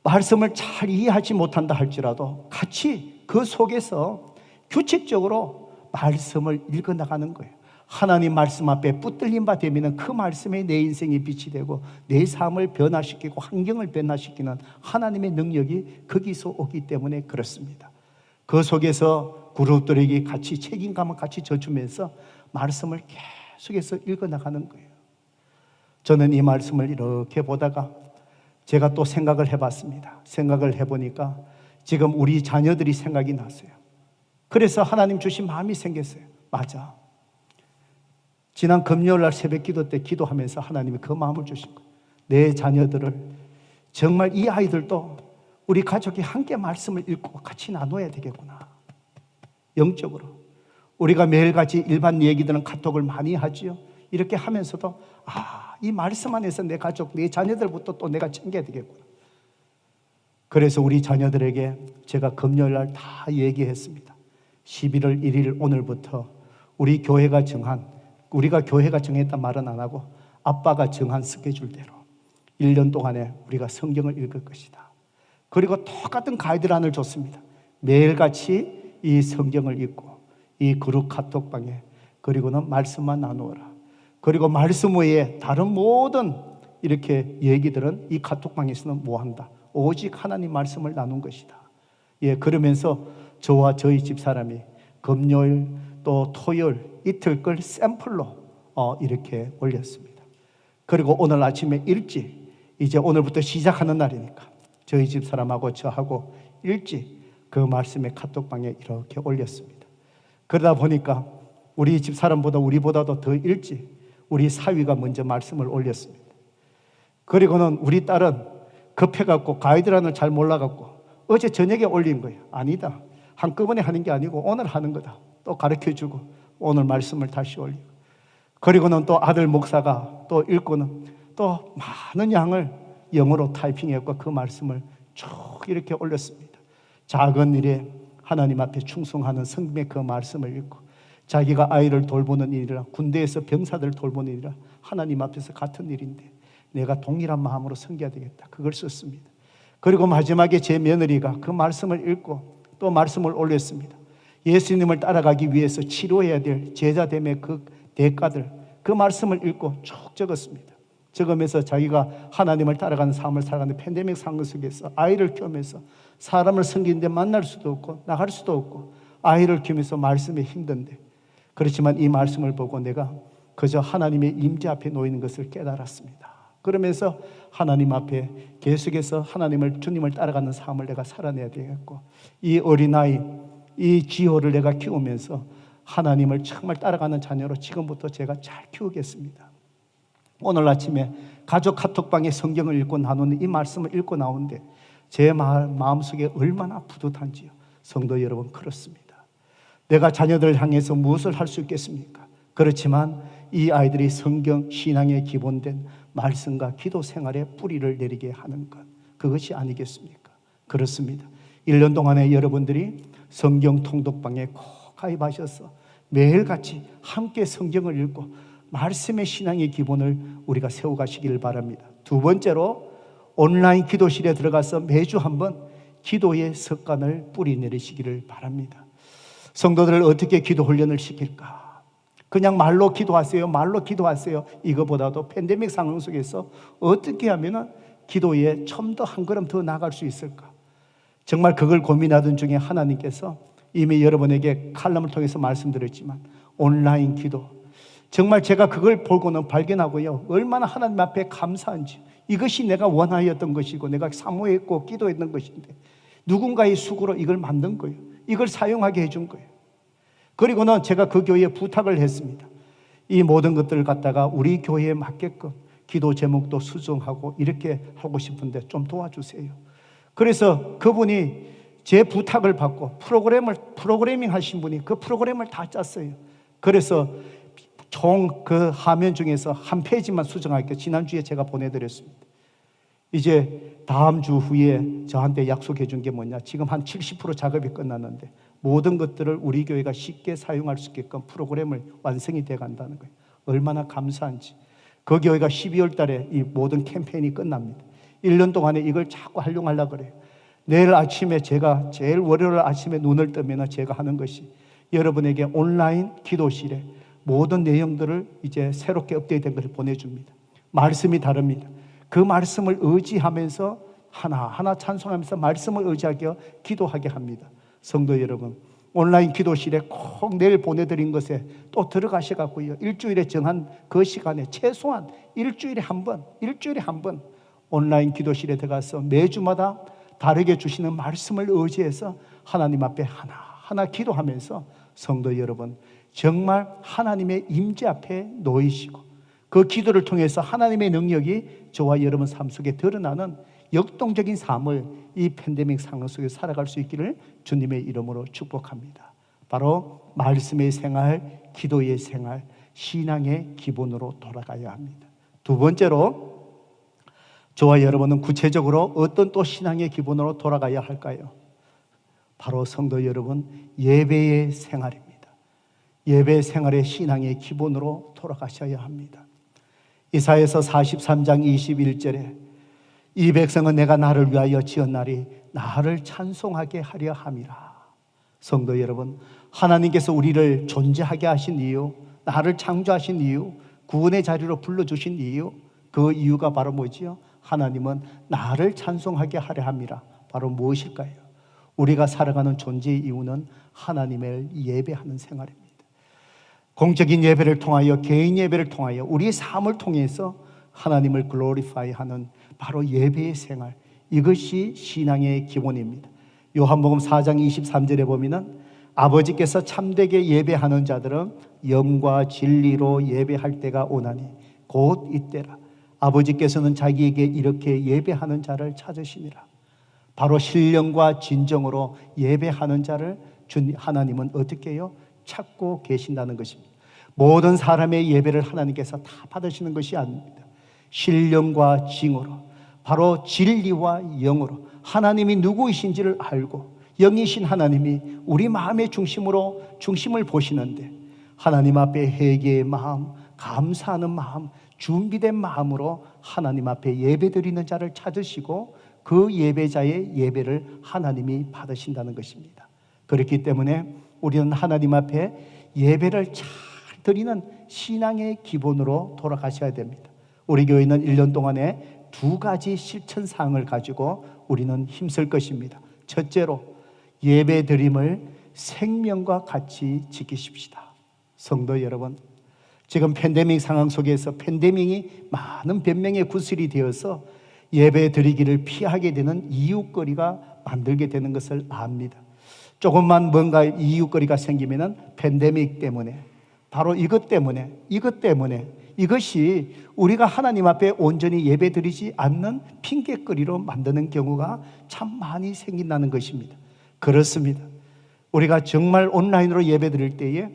말씀을 잘 이해하지 못한다 할지라도 같이 그 속에서 규칙적으로 말씀을 읽어나가는 거예요. 하나님 말씀 앞에 붙들린 바 되면 그 말씀에 내 인생이 빛이 되고 내 삶을 변화시키고 환경을 변화시키는 하나님의 능력이 거기서 오기 때문에 그렇습니다. 그 속에서 그룹들에게 같이 책임감을 같이 져주면서 말씀을 계속해서 읽어나가는 거예요. 저는 이 말씀을 이렇게 보다가 제가 또 생각을 해봤습니다. 생각을 해보니까 지금 우리 자녀들이 생각이 났어요. 그래서 하나님 주신 마음이 생겼어요. 맞아. 지난 금요일날 새벽 기도 때 기도하면서 하나님이 그 마음을 주신 거예요. 내 자녀들을 정말 이 아이들도 우리 가족이 함께 말씀을 읽고 같이 나눠야 되겠구나. 영적으로 우리가 매일같이 일반 얘기들은 카톡을 많이 하지요. 이렇게 하면서도 이 말씀 안에서 내 가족, 내 자녀들부터 또 내가 챙겨야 되겠구나. 그래서 우리 자녀들에게 제가 금요일날 다 얘기했습니다. 11월 1일 오늘부터 우리가 교회가 정했단 말은 안 하고 아빠가 정한 스케줄대로 1년 동안에 우리가 성경을 읽을 것이다. 그리고 똑같은 가이드라인을 줬습니다. 매일같이 이 성경을 읽고 이 그룹 카톡방에 그리고는 말씀만 나누어라. 그리고 말씀 외에 다른 모든 이렇게 얘기들은 이 카톡방에서는 뭐 한다. 오직 하나님 말씀을 나눈 것이다. 그러면서 저와 저희 집사람이 금요일 또 토요일 이틀 걸 샘플로 이렇게 올렸습니다. 그리고 오늘 아침에 일찍 이제 오늘부터 시작하는 날이니까 저희 집사람하고 저하고 일찍 그 말씀의 카톡방에 이렇게 올렸습니다. 그러다 보니까 우리 집사람보다 우리보다도 더 일찍 우리 사위가 먼저 말씀을 올렸습니다. 그리고는 우리 딸은 급해갖고 가이드라인을 잘 몰라갖고 어제 저녁에 올린 거예요. 아니다. 한꺼번에 하는 게 아니고 오늘 하는 거다. 또 가르쳐주고 오늘 말씀을 다시 올리고, 그리고는 또 아들 목사가 또 읽고는 또 많은 양을 영어로 타이핑했고 그 말씀을 쭉 이렇게 올렸습니다. 작은 일에 하나님 앞에 충성하는 성김의 그 말씀을 읽고, 자기가 아이를 돌보는 일이라, 군대에서 병사들 돌보는 일이라 하나님 앞에서 같은 일인데 내가 동일한 마음으로 섬겨야 되겠다. 그걸 썼습니다. 그리고 마지막에 제 며느리가 그 말씀을 읽고 또 말씀을 올렸습니다. 예수님을 따라가기 위해서 치료해야 될 제자됨의 그 대가들, 그 말씀을 읽고 쭉 적었습니다. 적으면서 자기가 하나님을 따라가는 삶을 살아가는 팬데믹 상황 속에서 아이를 키우면서 사람을 섬기는데 만날 수도 없고 나갈 수도 없고 아이를 키우면서 말씀이 힘든데, 그렇지만 이 말씀을 보고 내가 그저 하나님의 임재 앞에 놓이는 것을 깨달았습니다. 그러면서 하나님 앞에 계속해서 하나님을, 주님을 따라가는 삶을 내가 살아내야 되겠고, 이 어린아이, 이 지호를 내가 키우면서 하나님을 정말 따라가는 자녀로 지금부터 제가 잘 키우겠습니다. 오늘 아침에 가족 카톡방에 성경을 읽고 나누는 이 말씀을 읽고 나오는데 제 마음속에 얼마나 뿌듯한지요. 성도 여러분, 그렇습니다. 내가 자녀들을 향해서 무엇을 할 수 있겠습니까? 그렇지만 이 아이들이 성경 신앙에 기본된 말씀과 기도 생활에 뿌리를 내리게 하는 것, 그것이 아니겠습니까? 그렇습니다. 1년 동안에 여러분들이 성경 통독방에 꼭 가입하셔서 매일같이 함께 성경을 읽고 말씀의 신앙의 기본을 우리가 세워가시기를 바랍니다. 두 번째로 온라인 기도실에 들어가서 매주 한번 기도의 습관을 뿌리 내리시기를 바랍니다. 성도들을 어떻게 기도 훈련을 시킬까? 그냥 말로 기도하세요, 말로 기도하세요. 이거보다도 팬데믹 상황 속에서 어떻게 하면 기도에 좀 더 한 걸음 더 나아갈 수 있을까? 정말 그걸 고민하던 중에 하나님께서 이미 여러분에게 칼럼을 통해서 말씀드렸지만 온라인 기도, 정말 제가 그걸 보고는 발견하고요, 얼마나 하나님 앞에 감사한지. 이것이 내가 원하였던 것이고 내가 사모했고 기도했던 것인데 누군가의 수고로 이걸 만든 거예요. 이걸 사용하게 해준 거예요. 그리고는 제가 그 교회에 부탁을 했습니다. 이 모든 것들을 갖다가 우리 교회에 맞게끔 기도 제목도 수정하고 이렇게 하고 싶은데 좀 도와주세요. 그래서 그분이 제 부탁을 받고 프로그래밍 하신 분이 그 프로그램을 다 짰어요. 그래서 총 그 화면 중에서 한 페이지만 수정할게요. 지난주에 제가 보내드렸습니다. 이제 다음 주 후에 저한테 약속해 준 게 뭐냐, 지금 한 70% 작업이 끝났는데 모든 것들을 우리 교회가 쉽게 사용할 수 있게끔 프로그램을 완성이 돼 간다는 거예요. 얼마나 감사한지. 그 교회가 12월 달에 이 모든 캠페인이 끝납니다. 1년 동안에 이걸 자꾸 활용하려고 그래요. 내일 아침에 제가 제일 월요일 아침에 눈을 뜨면 제가 하는 것이 여러분에게 온라인 기도실에 모든 내용들을 이제 새롭게 업데이트된 것을 보내줍니다. 말씀이 다릅니다. 그 말씀을 의지하면서 하나하나 찬송하면서 말씀을 의지하게 기도하게 합니다. 성도 여러분, 온라인 기도실에 꼭 내일 보내드린 것에 또 들어가셔갖고요, 일주일에 정한 그 시간에 최소한 일주일에 한 번 온라인 기도실에 들어가서 매주마다 다르게 주시는 말씀을 의지해서 하나님 앞에 하나하나 기도하면서 성도 여러분, 정말 하나님의 임재 앞에 놓이시고 그 기도를 통해서 하나님의 능력이 저와 여러분 삶 속에 드러나는 역동적인 삶을 이 팬데믹 상황 속에 살아갈 수 있기를 주님의 이름으로 축복합니다. 바로 말씀의 생활, 기도의 생활, 신앙의 기본으로 돌아가야 합니다. 두 번째로 저와 여러분은 구체적으로 어떤 또 신앙의 기본으로 돌아가야 할까요? 바로 성도 여러분, 예배의 생활입니다. 예배 생활의 신앙의 기본으로 돌아가셔야 합니다. 이사야서 43장 21절에 이 백성은 내가 나를 위하여 지었나니 나를 찬송하게 하려 함이라. 성도 여러분, 하나님께서 우리를 존재하게 하신 이유, 나를 창조하신 이유, 구원의 자리로 불러주신 이유, 그 이유가 바로 뭐지요? 하나님은 나를 찬송하게 하려 함이라. 바로 무엇일까요? 우리가 살아가는 존재의 이유는 하나님을 예배하는 생활입니다. 공적인 예배를 통하여, 개인 예배를 통하여, 우리의 삶을 통해서 하나님을 글로리파이하는 바로 예배의 생활, 이것이 신앙의 기본입니다. 요한복음 4장 23절에 보면은 아버지께서 참되게 예배하는 자들은 영과 진리로 예배할 때가 오나니 곧 이때라. 아버지께서는 자기에게 이렇게 예배하는 자를 찾으시니라. 바로 신령과 진정으로 예배하는 자를 하나님은 어떻게 해요? 찾고 계신다는 것입니다. 모든 사람의 예배를 하나님께서 다 받으시는 것이 아닙니다. 신령과 징으로, 바로 진리와 영으로 하나님이 누구이신지를 알고 영이신 하나님이 우리 마음의 중심을 보시는데, 하나님 앞에 회개의 마음, 감사하는 마음, 준비된 마음으로 하나님 앞에 예배드리는 자를 찾으시고 그 예배자의 예배를 하나님이 받으신다는 것입니다. 그렇기 때문에 우리는 하나님 앞에 예배를 잘 드리는 신앙의 기본으로 돌아가셔야 됩니다. 우리 교회는 1년 동안에 2가지 실천사항을 가지고 우리는 힘쓸 것입니다. 첫째로, 예배 드림을 생명과 같이 지키십시다. 성도 여러분, 지금 팬데믹 상황 속에서 팬데믹이 많은 변명의 구슬이 되어서 예배 드리기를 피하게 되는 이유거리가 만들게 되는 것을 압니다. 조금만 뭔가 이유거리가 생기면은 팬데믹 때문에, 바로 이것 때문에 이것이 우리가 하나님 앞에 온전히 예배 드리지 않는 핑계거리로 만드는 경우가 참 많이 생긴다는 것입니다. 그렇습니다. 우리가 정말 온라인으로 예배 드릴 때에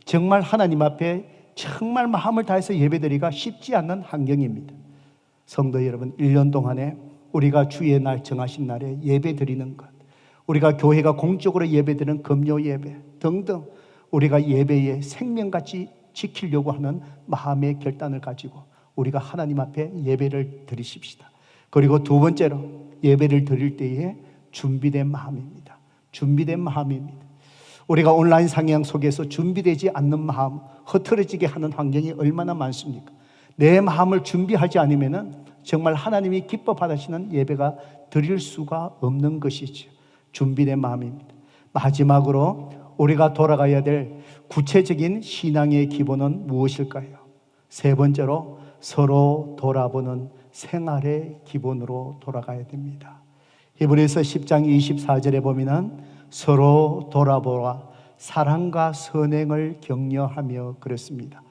정말 하나님 앞에 정말 마음을 다해서 예배 드리기가 쉽지 않는 환경입니다. 성도 여러분, 1년 동안에 우리가 주의 날 정하신 날에 예배 드리는 것, 우리가 교회가 공적으로 예배 드리는 금요 예배 등등, 우리가 예배에 생명같이 지키려고 하는 마음의 결단을 가지고 우리가 하나님 앞에 예배를 드리십시다. 그리고 두 번째로, 예배를 드릴 때에 준비된 마음입니다. 준비된 마음입니다. 우리가 온라인 상향 속에서 준비되지 않는 마음, 흐트러지게 하는 환경이 얼마나 많습니까? 내 마음을 준비하지 않으면 정말 하나님이 기뻐 받으시는 예배가 드릴 수가 없는 것이죠. 준비된 마음입니다. 마지막으로 우리가 돌아가야 될 구체적인 신앙의 기본은 무엇일까요? 세 번째로, 서로 돌아보는 생활의 기본으로 돌아가야 됩니다. 히브리서 10장 24절에 보면은 서로 돌아보아 사랑과 선행을 격려하며 그랬습니다.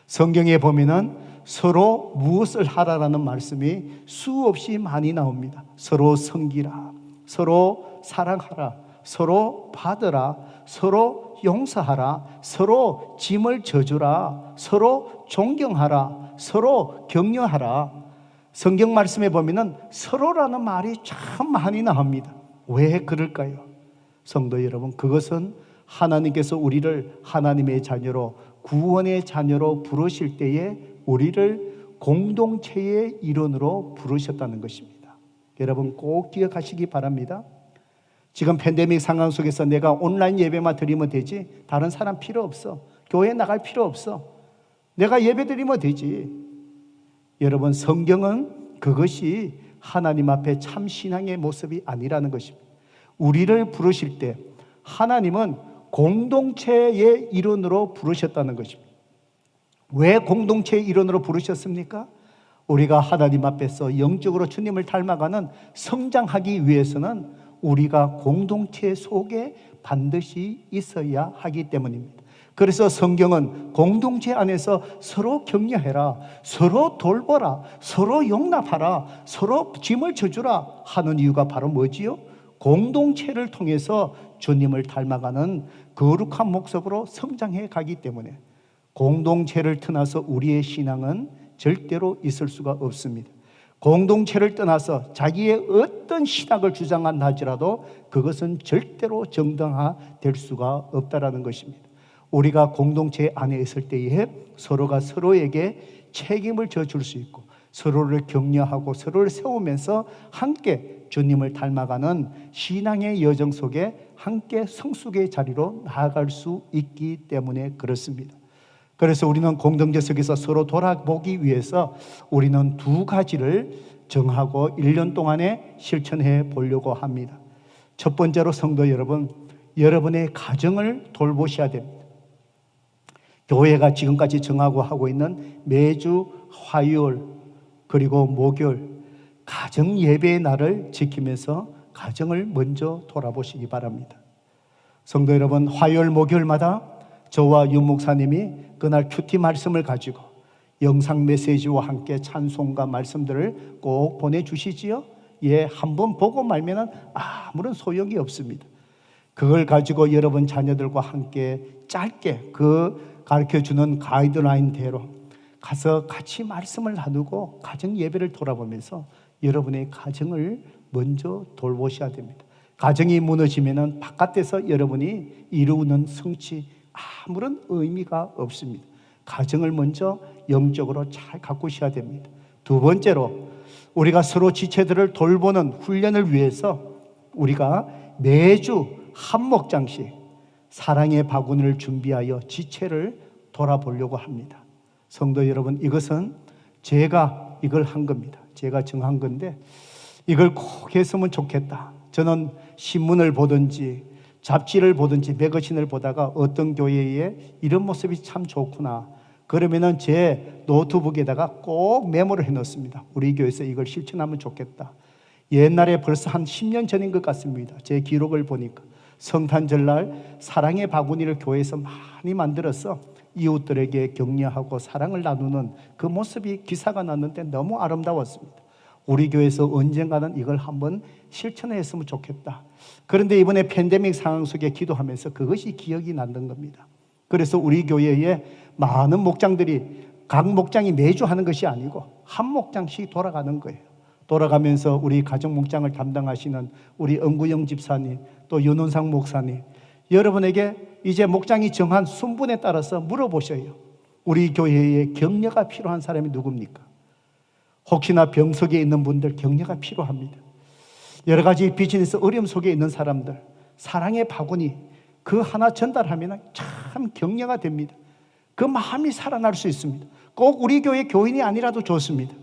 성경에 보면은 서로 무엇을 하라라는 말씀이 수없이 많이 나옵니다. 서로 섬기라, 서로 사랑하라, 서로 받으라, 서로 용서하라, 서로 짐을 져주라, 서로 존경하라, 서로 격려하라. 성경 말씀에 보면은 서로라는 말이 참 많이 나옵니다. 왜 그럴까요? 성도 여러분, 그것은 하나님께서 우리를 하나님의 자녀로, 구원의 자녀로 부르실 때에 우리를 공동체의 일원으로 부르셨다는 것입니다. 여러분 꼭 기억하시기 바랍니다. 지금 팬데믹 상황 속에서 내가 온라인 예배만 드리면 되지, 다른 사람 필요 없어, 교회 나갈 필요 없어, 내가 예배 드리면 되지. 여러분, 성경은 그것이 하나님 앞에 참 신앙의 모습이 아니라는 것입니다. 우리를 부르실 때 하나님은 공동체의 일원으로 부르셨다는 것입니다. 왜 공동체의 일원으로 부르셨습니까? 우리가 하나님 앞에서 영적으로 주님을 닮아가는 성장하기 위해서는 우리가 공동체 속에 반드시 있어야 하기 때문입니다. 그래서 성경은 공동체 안에서 서로 격려해라, 서로 돌보라, 서로 용납하라, 서로 짐을 져주라 하는 이유가 바로 뭐지요? 공동체를 통해서 주님을 닮아가는 거룩한 모습으로 성장해 가기 때문에 공동체를 떠나서 우리의 신앙은 절대로 있을 수가 없습니다. 공동체를 떠나서 자기의 어떤 신학을 주장한다 할지라도 그것은 절대로 정당화될 수가 없다라는 것입니다. 우리가 공동체 안에 있을 때에 서로가 서로에게 책임을 져줄 수 있고 서로를 격려하고 서로를 세우면서 함께 주님을 닮아가는 신앙의 여정 속에 함께 성숙의 자리로 나아갈 수 있기 때문에 그렇습니다. 그래서 우리는 공동체 속에서 서로 돌아보기 위해서 우리는 2가지를 정하고 1년 동안에 실천해 보려고 합니다. 첫 번째로 성도 여러분, 여러분의 가정을 돌보셔야 됩니다. 교회가 지금까지 정하고 하고 있는 매주 화요일 그리고 목요일 가정 예배의 날을 지키면서 가정을 먼저 돌아보시기 바랍니다. 성도 여러분, 화요일 목요일마다 저와 윤 목사님이 그날 큐티 말씀을 가지고 영상 메시지와 함께 찬송과 말씀들을 꼭 보내주시지요. 예, 한번 보고 말면은 아무런 소용이 없습니다. 그걸 가지고 여러분 자녀들과 함께 짧게 그 가르쳐주는 가이드라인대로 가서 같이 말씀을 나누고 가정 예배를 돌아보면서 여러분의 가정을 먼저 돌보셔야 됩니다. 가정이 무너지면은 바깥에서 여러분이 이루는 성취 아무런 의미가 없습니다. 가정을 먼저 영적으로 잘 가꾸셔야 됩니다. 두 번째로 우리가 서로 지체들을 돌보는 훈련을 위해서 우리가 매주 한 목장씩 사랑의 바구니를 준비하여 지체를 돌아보려고 합니다. 성도 여러분, 이것은 제가 이걸 한 겁니다. 제가 정한 건데 이걸 꼭 했으면 좋겠다. 저는 신문을 보든지 잡지를 보든지 매거진을 보다가 어떤 교회에 이런 모습이 참 좋구나. 그러면은 제 노트북에다가 꼭 메모를 해놓습니다. 우리 교회에서 이걸 실천하면 좋겠다. 옛날에 벌써 한 10년 전인 것 같습니다. 제 기록을 보니까 성탄절날 사랑의 바구니를 교회에서 많이 만들어서 이웃들에게 격려하고 사랑을 나누는 그 모습이 기사가 났는데 너무 아름다웠습니다. 우리 교회에서 언젠가는 이걸 한번 실천했으면 좋겠다. 그런데 이번에 팬데믹 상황 속에 기도하면서 그것이 기억이 나는 겁니다. 그래서 우리 교회에 많은 목장들이 각 목장이 매주 하는 것이 아니고 한 목장씩 돌아가는 거예요. 돌아가면서 우리 가정 목장을 담당하시는 우리 은구영 집사님, 또 윤원상 목사님, 여러분에게 이제 목장이 정한 순분에 따라서 물어보셔요. 우리 교회에 격려가 필요한 사람이 누굽니까? 혹시나 병석에 있는 분들 격려가 필요합니다. 여러 가지 비즈니스 어려움 속에 있는 사람들, 사랑의 바구니 그 하나 전달하면 참 격려가 됩니다. 그 마음이 살아날 수 있습니다. 꼭 우리 교회 교인이 아니라도 좋습니다.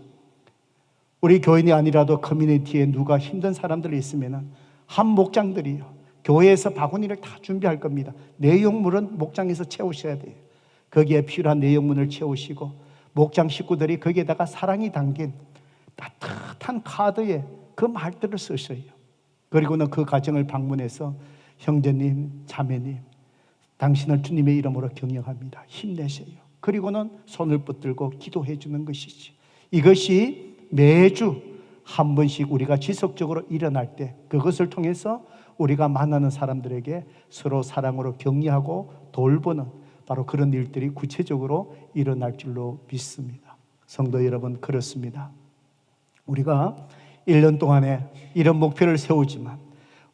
우리 교인이 아니라도 커뮤니티에 누가 힘든 사람들이 있으면 한 목장들이요, 교회에서 바구니를 다 준비할 겁니다. 내용물은 목장에서 채우셔야 돼요. 거기에 필요한 내용물을 채우시고 목장 식구들이 거기에다가 사랑이 담긴 따뜻한 카드에 그 말들을 쓰셔요. 그리고는 그 가정을 방문해서 형제님, 자매님, 당신을 주님의 이름으로 격려합니다. 힘내세요. 그리고는 손을 붙들고 기도해 주는 것이지. 이것이 매주 한 번씩 우리가 지속적으로 일어날 때 그것을 통해서 우리가 만나는 사람들에게 서로 사랑으로 격려하고 돌보는 바로 그런 일들이 구체적으로 일어날 줄로 믿습니다. 성도 여러분, 그렇습니다. 우리가 1년 동안에 이런 목표를 세우지만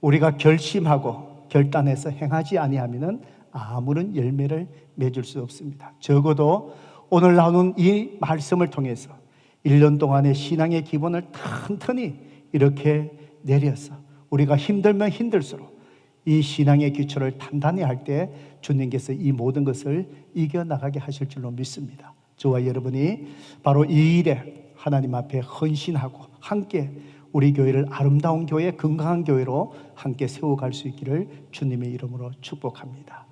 우리가 결심하고 결단해서 행하지 아니하면은 아무런 열매를 맺을 수 없습니다. 적어도 오늘 나오는 이 말씀을 통해서 1년 동안의 신앙의 기본을 튼튼히 이렇게 내려서 우리가 힘들면 힘들수록 이 신앙의 기초를 단단히 할 때 주님께서 이 모든 것을 이겨나가게 하실 줄로 믿습니다. 저와 여러분이 바로 이 일에 하나님 앞에 헌신하고 함께 우리 교회를 아름다운 교회, 건강한 교회로 함께 세워갈 수 있기를 주님의 이름으로 축복합니다.